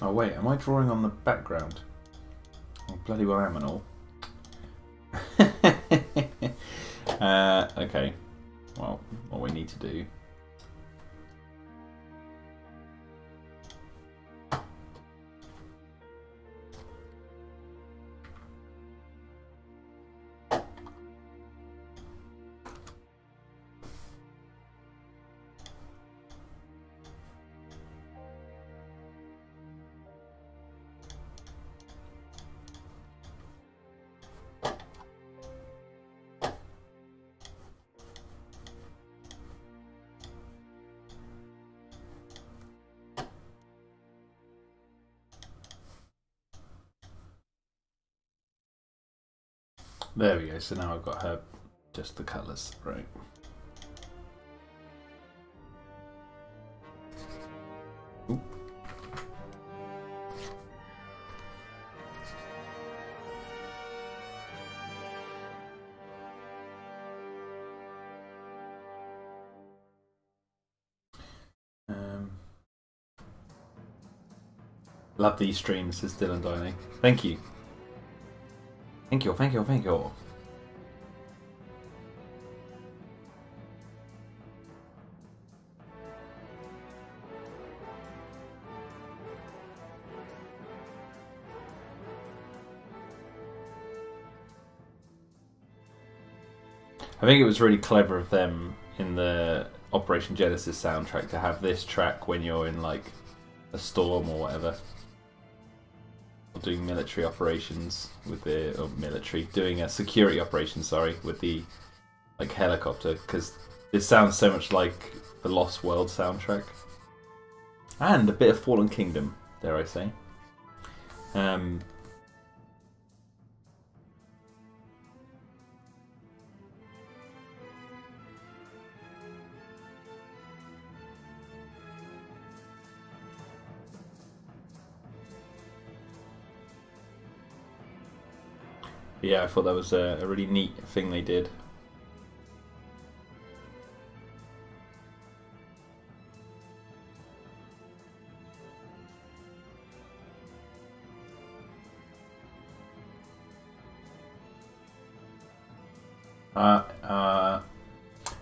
Oh wait, am I drawing on the background? Oh, bloody well I am and all. Okay, well, what we need to do... There we go. So now I've got her just the colours, right? Ooh. Love these streams, says Dylan Dining. Thank you. Thank you, thank you, thank you. I think it was really clever of them in the Operation Genesis soundtrack to have this track when you're in like a storm or whatever. Or doing military operations with the... or military... doing a security operation, sorry, with the like helicopter, because this sounds so much like the Lost World soundtrack. And a bit of Fallen Kingdom, dare I say. Yeah, I thought that was a really neat thing they did.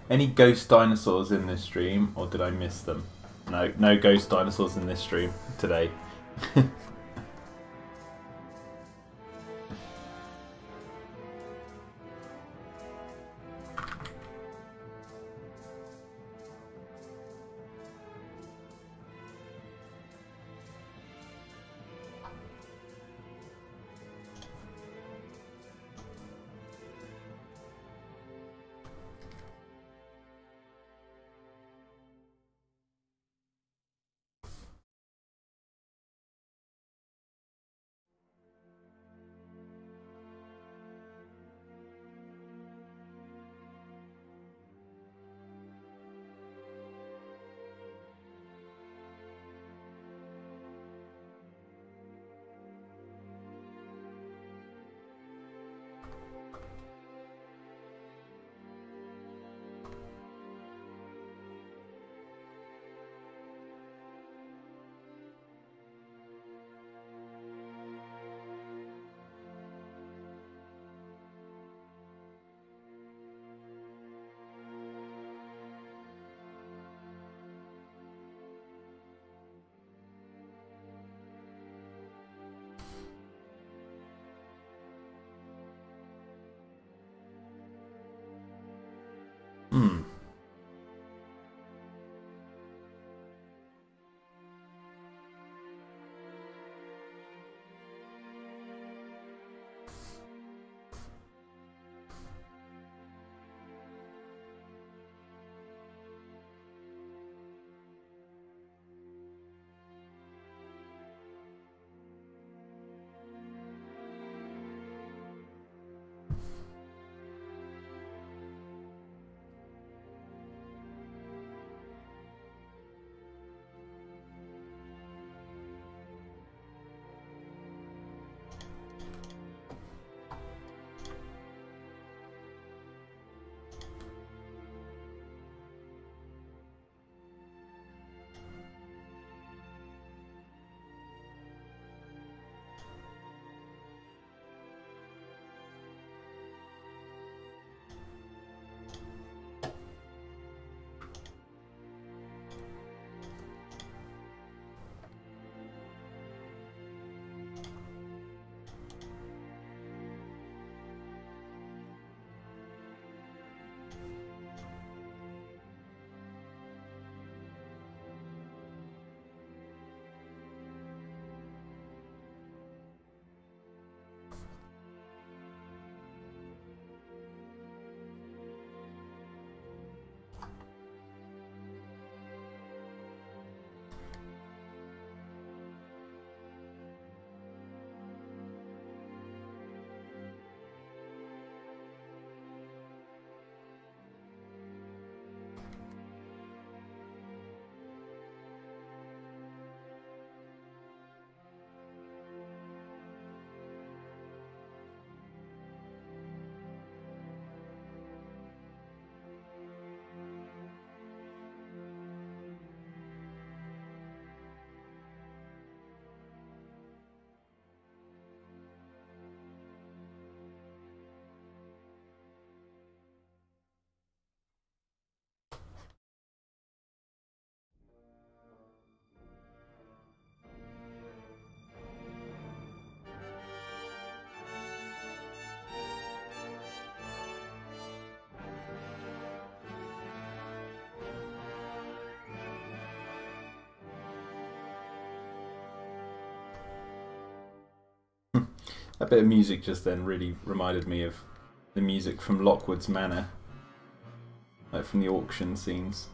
Any ghost dinosaurs in this stream, or did I miss them? No, no ghost dinosaurs in this stream today. That bit of music just then really reminded me of the music from Lockwood's Manor, like from the auction scenes.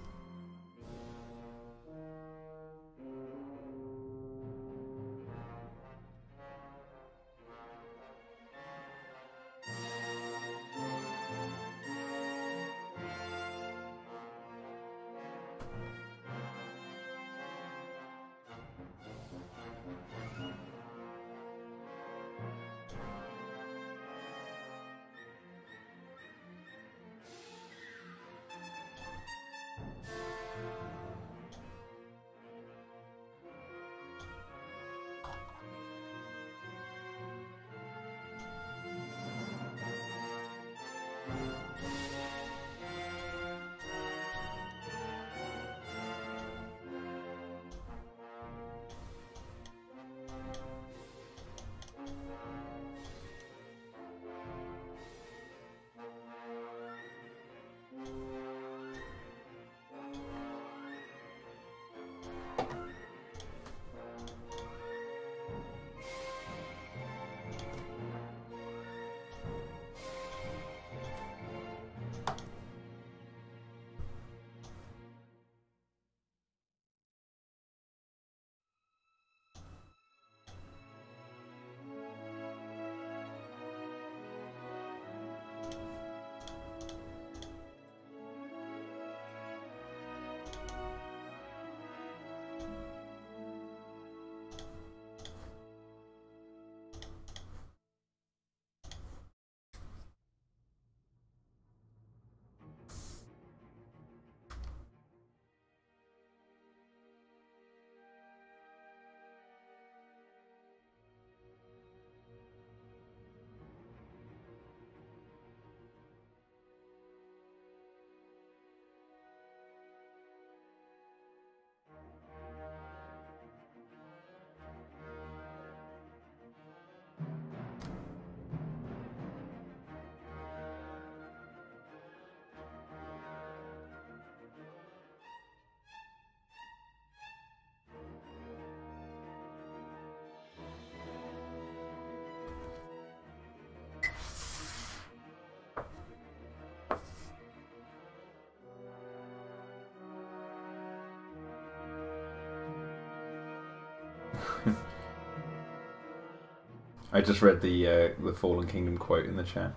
I just read the Fallen Kingdom quote in the chat.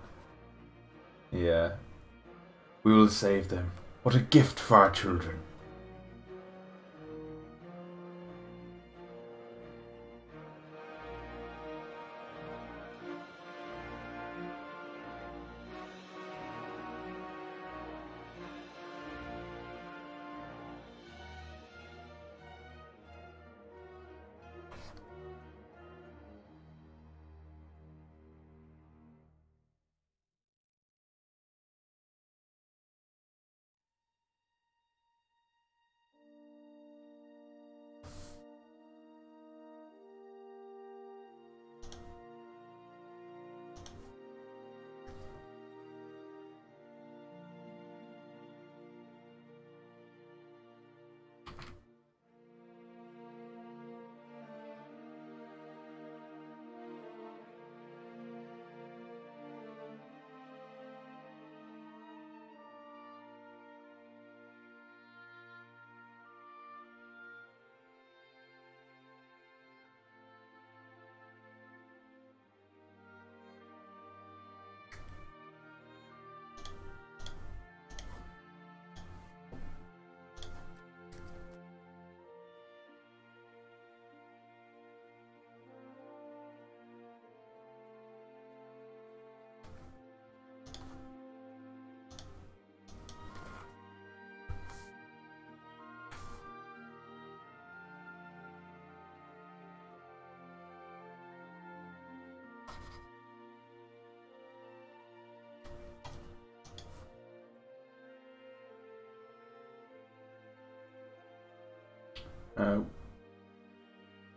Yeah. We will save them. What a gift for our children.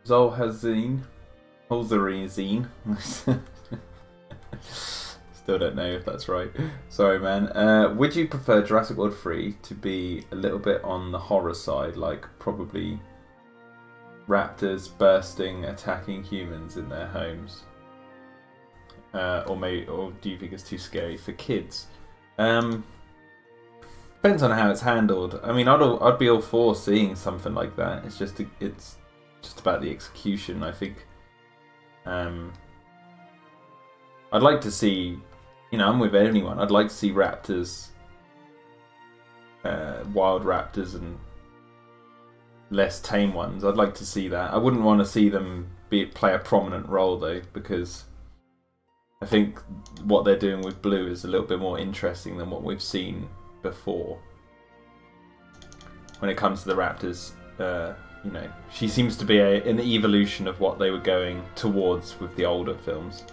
Zolhazine. Still don't know if that's right. Sorry, man. Would you prefer Jurassic World 3 to be a little bit on the horror side, like probably raptors bursting, attacking humans in their homes? or do you think it's too scary for kids? Depends on how it's handled. I mean, I'd be all for seeing something like that. It's just about the execution. I think. I'd like to see, I'm with anyone. I'd like to see raptors, wild raptors, and less tame ones. I'd like to see that. I wouldn't want to see them play a prominent role though, because I think what they're doing with Blue is a little bit more interesting than what we've seen before. When it comes to the raptors, she seems to be an evolution of what they were going towards with the older films.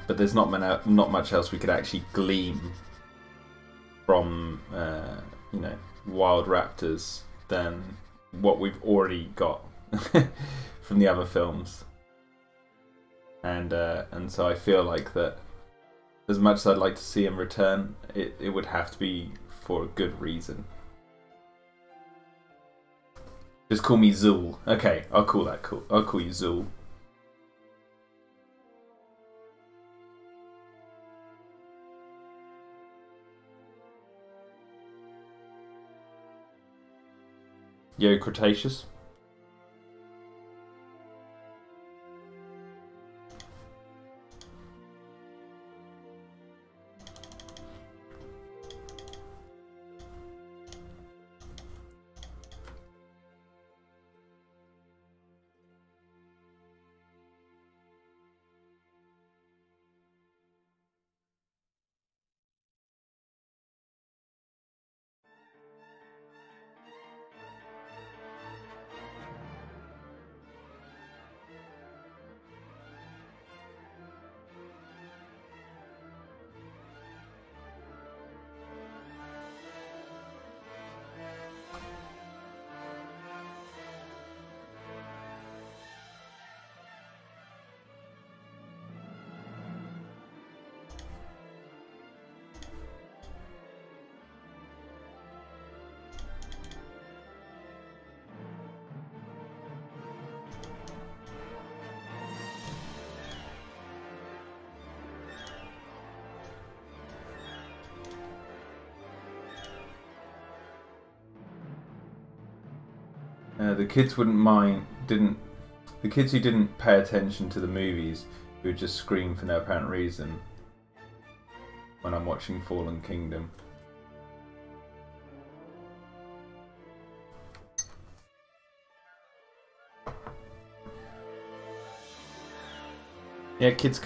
But there's not much else we could actually glean from wild raptors than what we've already got from the other films, and so I feel like that as much as I'd like to see him return, it would have to be for a good reason. Just call me Zool. Okay, I'll call you Zool. Yo, Cretaceous. The kids wouldn't mind. The kids who didn't pay attention to the movies, who would just scream for no apparent reason when I'm watching Fallen Kingdom. Yeah, kids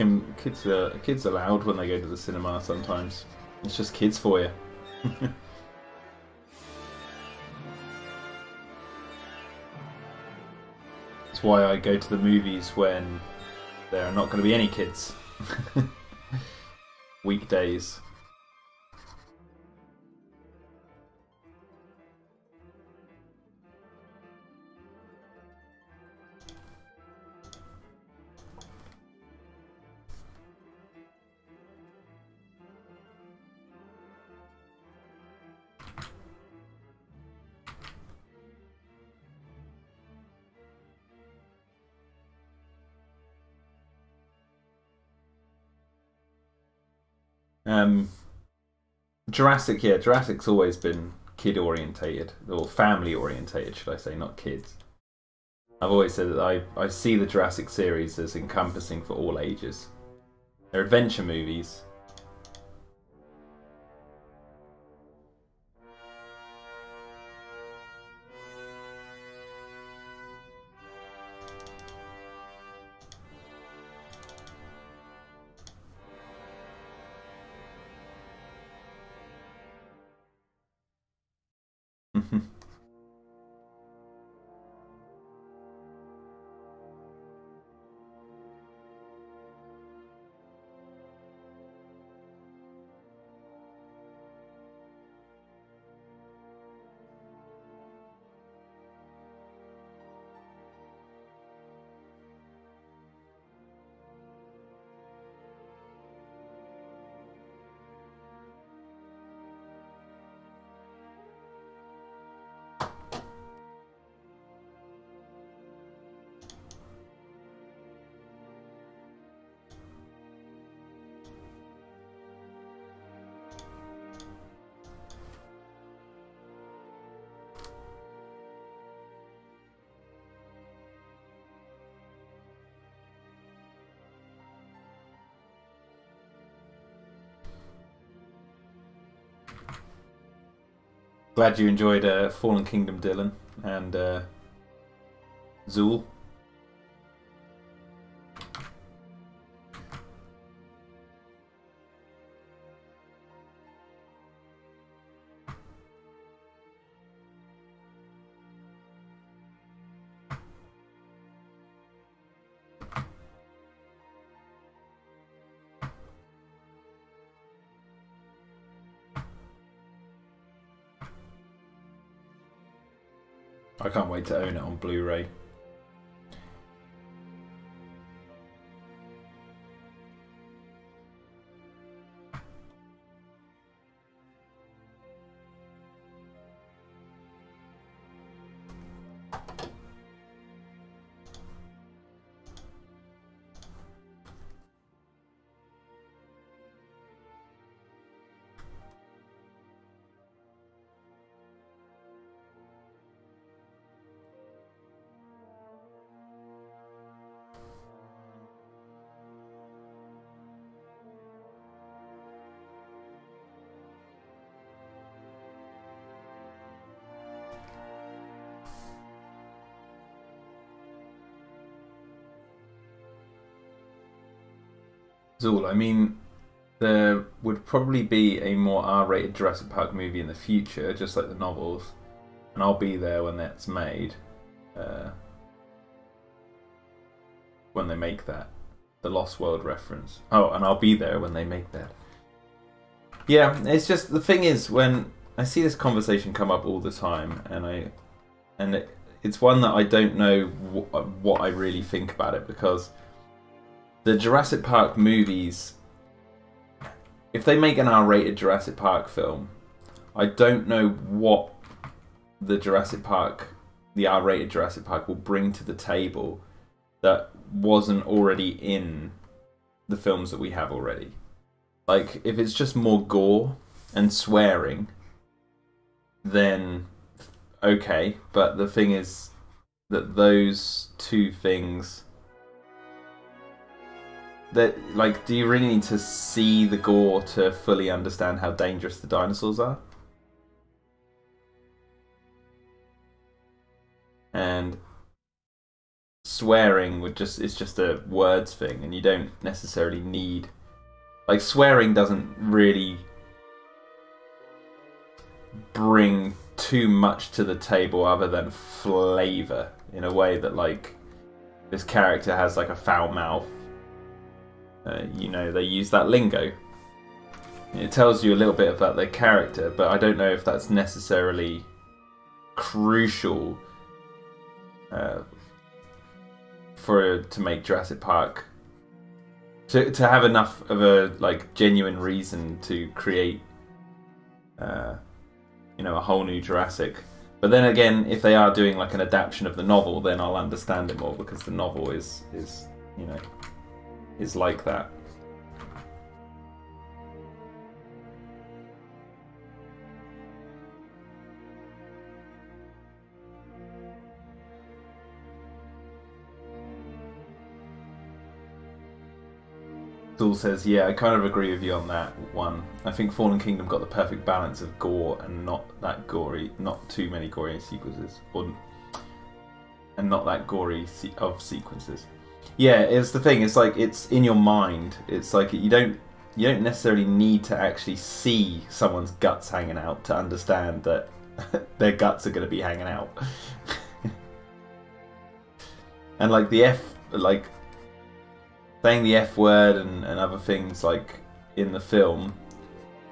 are loud when they go to the cinema sometimes. It's just kids for you. That's why I go to the movies when there are not going to be any kids. Weekdays. Jurassic's always been kid orientated, or family orientated, should I say, not kids. I've always said that I see the Jurassic series as encompassing for all ages. They're adventure movies. Glad you enjoyed Fallen Kingdom, Dylan, and Zool. I can't wait to own it on Blu-ray. Zool, I mean, there would probably be a more R-rated Jurassic Park movie in the future, just like the novels, and I'll be there when that's made. When they make that, the Lost World reference. Oh, and I'll be there when they make that. Yeah, it's just the thing is when I see this conversation come up all the time, and it's one that I don't know what I really think about it, because the Jurassic Park movies, if they make an R-rated Jurassic Park film, I don't know what the R-rated Jurassic Park will bring to the table that wasn't already in the films that we have already. Like, if it's just more gore and swearing, then okay, but the thing is that those two things, that, like, do you really need to see the gore to fully understand how dangerous the dinosaurs are? And swearing is just a words thing, and you don't necessarily need, like, swearing doesn't really bring too much to the table other than flavour, in a way that, like, this character has like a foul mouth. You know, they use that lingo. It tells you a little bit about their character, but I don't know if that's necessarily crucial to make Jurassic Park to have enough of a, like, genuine reason to create you know, a whole new Jurassic. But then again, if they are doing like an adaptation of the novel, then I'll understand it more, because the novel is you know, is like that. Zool says, yeah, I kind of agree with you on that one. I think Fallen Kingdom got the perfect balance of gore and not that gory, not too many gory sequences, and not that gory of sequences. Yeah, it's the thing. It's like, it's in your mind. It's like you don't necessarily need to actually see someone's guts hanging out to understand that their guts are going to be hanging out. And like saying the F word and other things like in the film,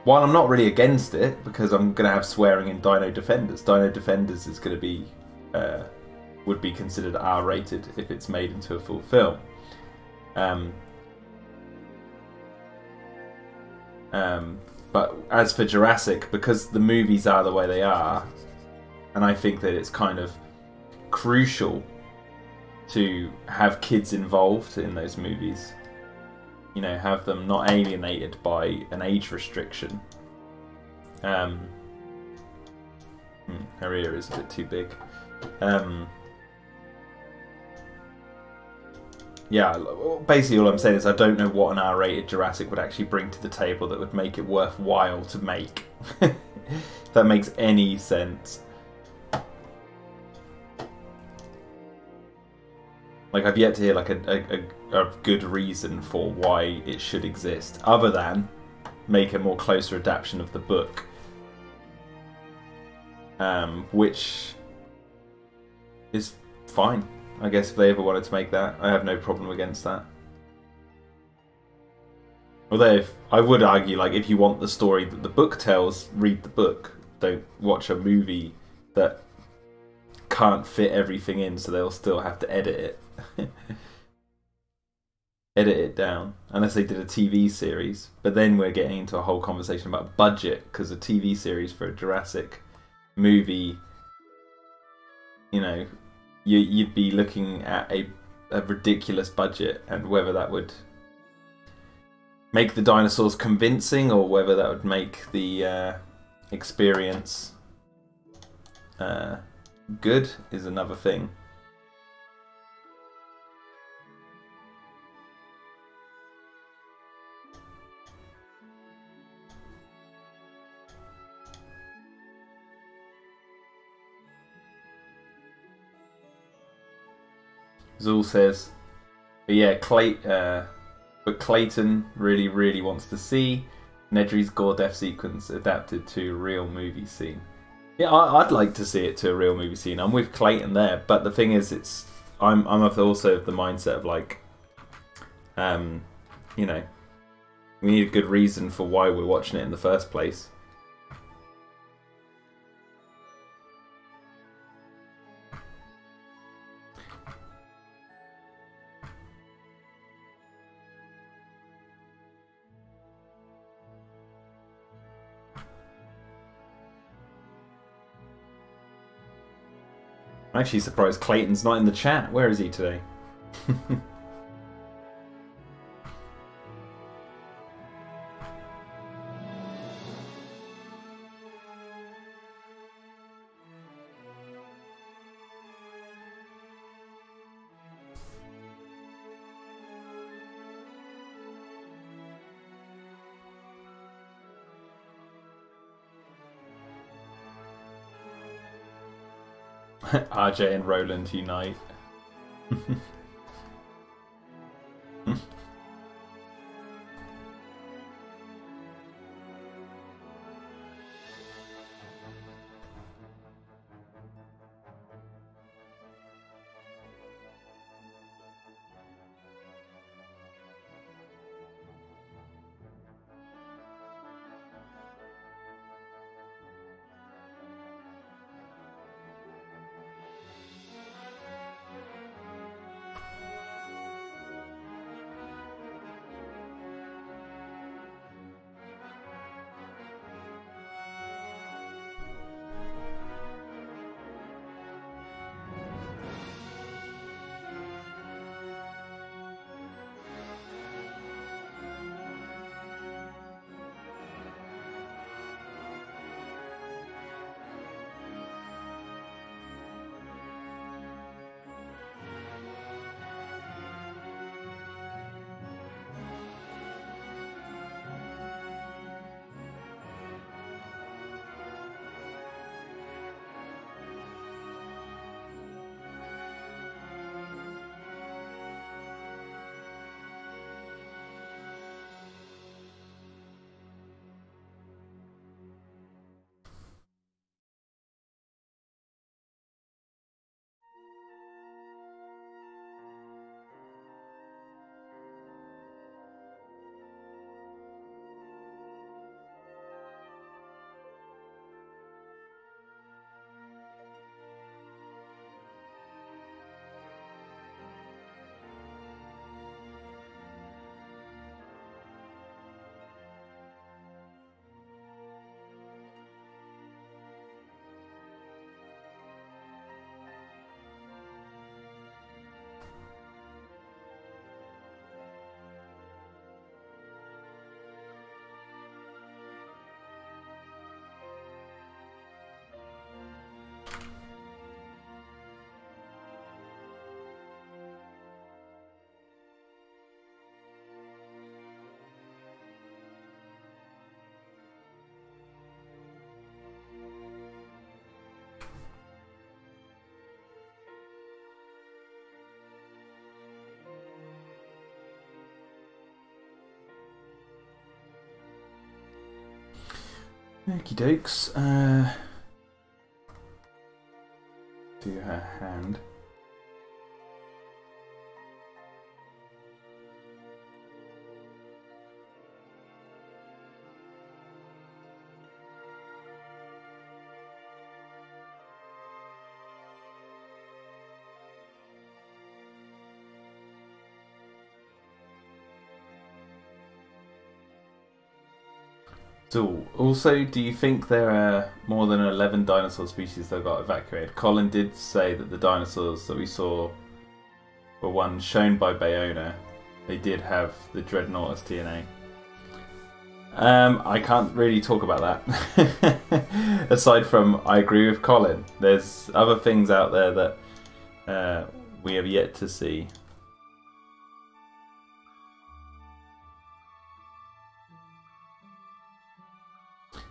while I'm not really against it, because I'm going to have swearing in Dino-Defenders. Dino-Defenders is going to be would be considered R-rated if it's made into a full film. But as for Jurassic, because the movies are the way they are, and I think that it's kind of crucial to have kids involved in those movies. You know, have them not alienated by an age restriction. Her ear is a bit too big. Yeah, basically all I'm saying is I don't know what an R-rated Jurassic would actually bring to the table that would make it worthwhile to make. If that makes any sense. Like, I've yet to hear like a good reason for why it should exist, other than make a more closer adaptation of the book, which is fine. I guess if they ever wanted to make that, I have no problem against that. Although I would argue, like, if you want the story that the book tells, read the book. Don't watch a movie that can't fit everything in, so they'll still have to edit it. Edit it down, unless they did a TV series. But then we're getting into a whole conversation about budget, because a TV series for a Jurassic movie, you know, you'd be looking at a ridiculous budget, and whether that would make the dinosaurs convincing or whether that would make the experience good is another thing. Zool says, but yeah, but Clayton really wants to see Nedry's gore death sequence adapted to a real movie scene. Yeah, I'd like to see it to a real movie scene. I'm with Clayton there, but the thing is, I'm also of the mindset of like, you know, we need a good reason for why we're watching it in the first place. I'm actually surprised Clayton's not in the chat. Where is he today? RJ and Roland unite. Okie dokes. Do her hand. So, also, do you think there are more than 11 dinosaur species that got evacuated? Colin did say that the dinosaurs that we saw were ones shown by Bayona. They did have the Dreadnought as DNA. I can't really talk about that. Aside from, I agree with Colin. There's other things out there that we have yet to see.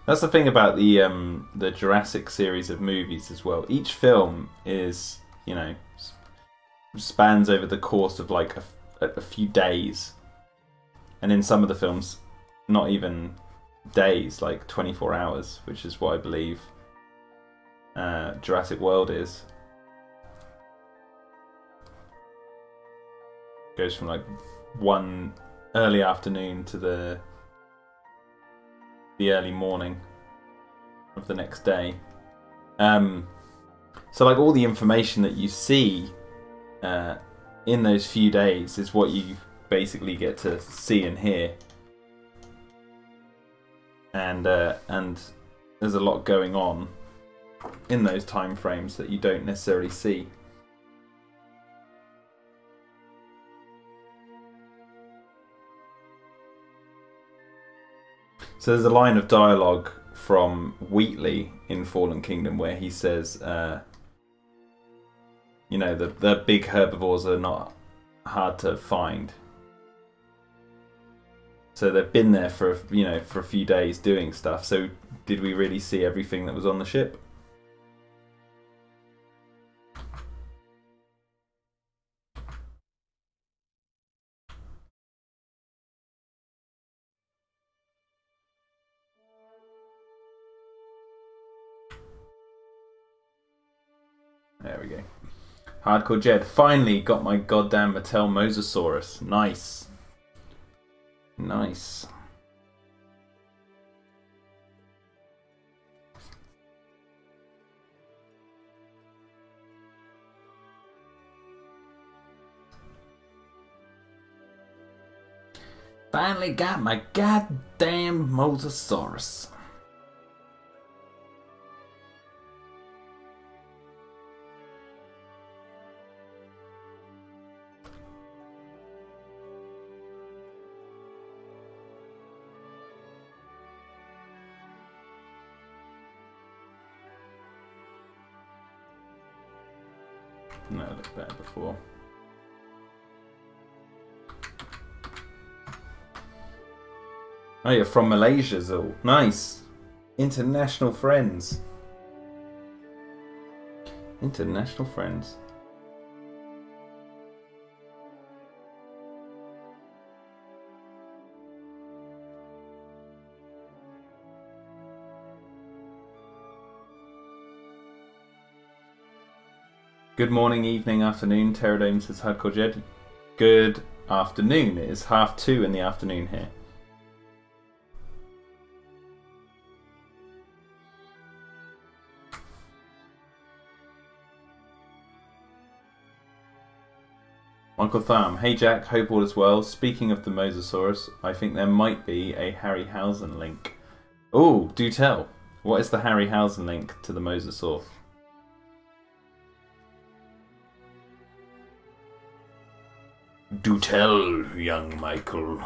That's the thing about the Jurassic series of movies as well. Each film is, you know, spans over the course of like a few days, and in some of the films, not even days, like 24 hours, which is what I believe Jurassic World is. Goes from like one early afternoon to the early morning of the next day. So like all the information that you see in those few days is what you basically get to see and hear. And there's a lot going on in those time frames that you don't necessarily see. So there's a line of dialogue from Wheatley in Fallen Kingdom where he says, you know, the big herbivores are not hard to find. So they've been there for, you know, for a few days doing stuff. So did we really see everything that was on the ship? There we go. Hardcore Jed. Finally got my goddamn Mattel Mosasaurus. Nice. Nice. Finally got my goddamn Mosasaurus. No, it looked better before. Oh, you're from Malaysia, Zul. Nice. International friends. International friends. Good morning, evening, afternoon. Pterodome says Hardcore Jed. Good afternoon. It is 2:30 in the afternoon here. Michael Thumb. Hey Jack, hope all is well. Speaking of the Mosasaurus, I think there might be a Harryhausen link. Oh, do tell. What is the Harryhausen link to the Mosasaur? Do tell, young Michael.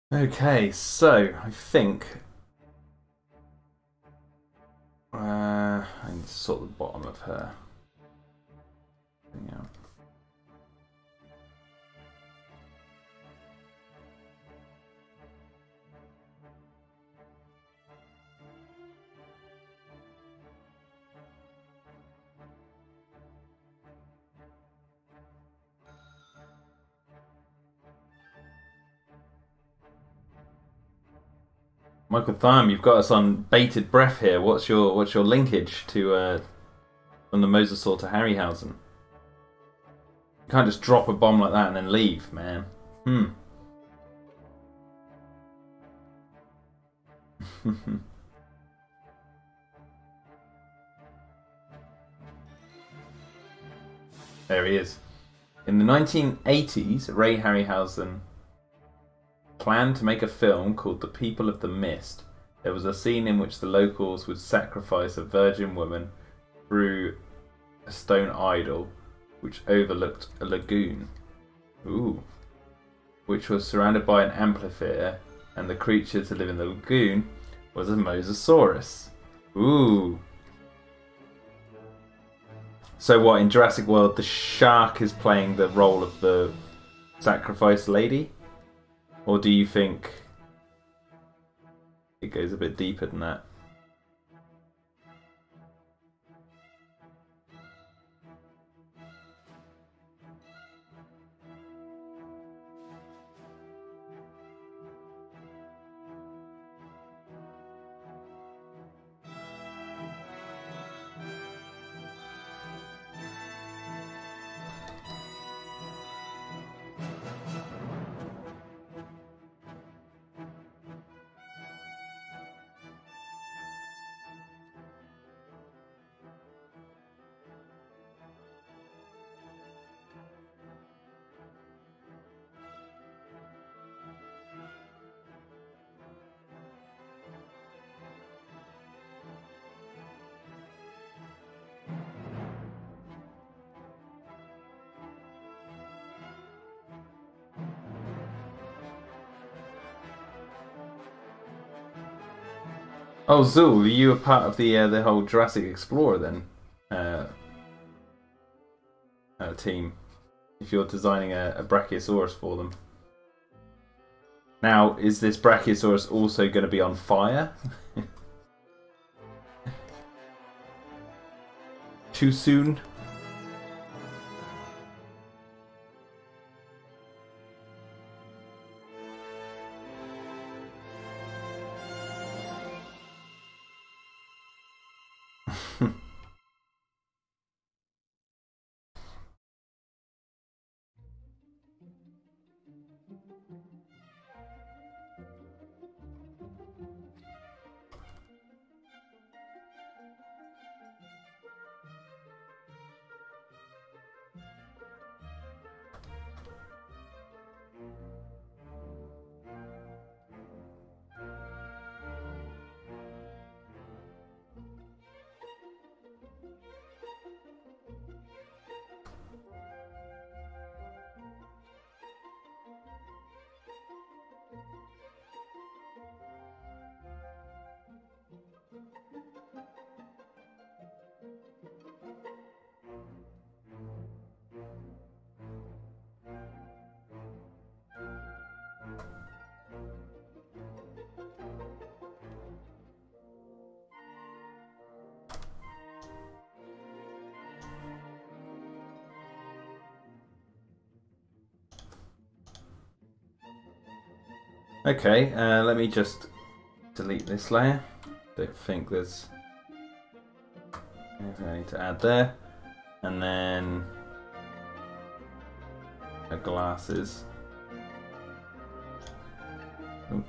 Okay, so I think I need to sort the bottom of her thing out. Michael Thurm, you've got us on bated breath here. What's your linkage to from the Mosasaur to Harryhausen? You can't just drop a bomb like that and then leave, man. There he is. In the 1980s, Ray Harryhausen planned to make a film called The People of the Mist. There was a scene in which the locals would sacrifice a virgin woman through a stone idol which overlooked a lagoon. Ooh. Which was surrounded by an amphitheater, and the creature to live in the lagoon was a Mosasaurus. Ooh. So what, in Jurassic World, the shark is playing the role of the sacrifice lady? Or do you think it goes a bit deeper than that? Oh, Zul, are you a part of the whole Jurassic Explorer then? Team, if you're designing a Brachiosaurus for them. Now, is this Brachiosaurus also going to be on fire? Too soon? Okay, let me just delete this layer. Don't think there's anything I need to add there. And then the glasses. Ooh.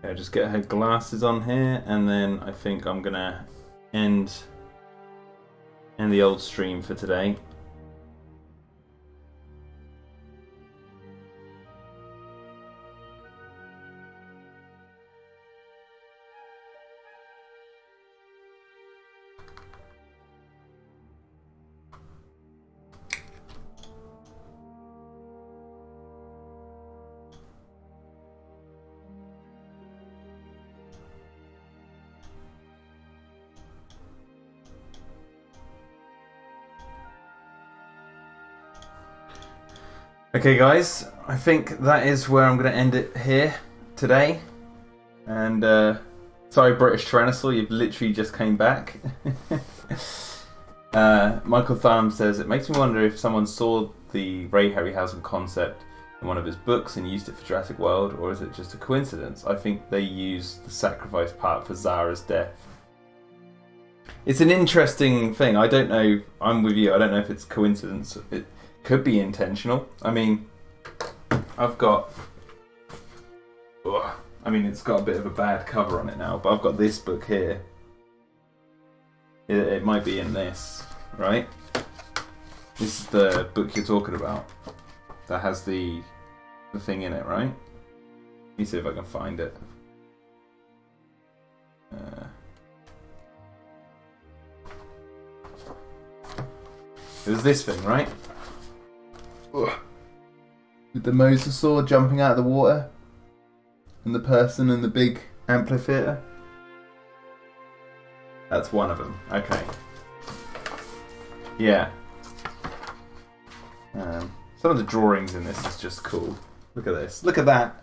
Okay, just get her glasses on here, and then I think I'm gonna end the old stream for today. Okay guys, I think that is where I'm going to end it here today. And sorry British Tyrannosaur, you've literally just came back. Michael Thurm says, it makes me wonder if someone saw the Ray Harryhausen concept in one of his books and used it for Jurassic World, or is it just a coincidence? I think they used the sacrifice part for Zara's death. It's an interesting thing. I don't know, I'm with you, I don't know if it's coincidence. It could be intentional. I mean, I've got... I mean, it's got a bit of a bad cover on it now, but I've got this book here. It might be in this, right? This is the book you're talking about. That has the thing in it, right? Let me see if I can find it. It was this thing, right? With the mosasaur jumping out of the water, and the person and the big amphitheater. That's one of them. Okay. Yeah. Some of the drawings in this is just cool. Look at this. Look at that.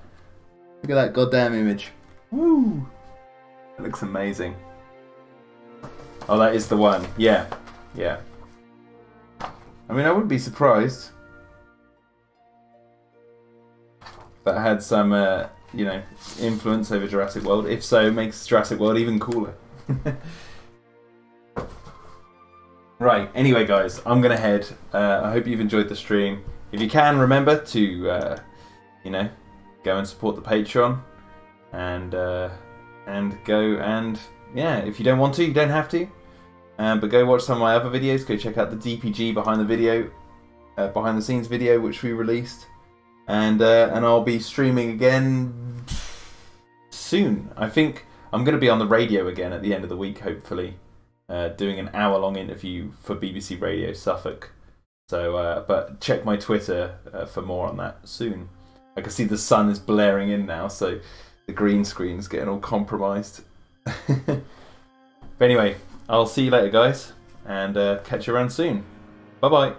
Look at that goddamn image. Woo! That looks amazing. Oh, that is the one. Yeah. Yeah. I mean, I wouldn't be surprised. That had some, you know, influence over Jurassic World. If so, it makes Jurassic World even cooler. Right, anyway guys, I'm going to head. I hope you've enjoyed the stream. If you can, remember to, you know, go and support the Patreon. And go and, yeah, if you don't want to, you don't have to. But go watch some of my other videos. Go check out the DPG behind the scenes video, which we released. And I'll be streaming again soon. I think I'm going to be on the radio again at the end of the week, hopefully, doing an hour-long interview for BBC Radio Suffolk. So, but check my Twitter for more on that soon. I can see the sun is blaring in now, so the green screen's getting all compromised. But anyway, I'll see you later, guys, and catch you around soon. Bye-bye.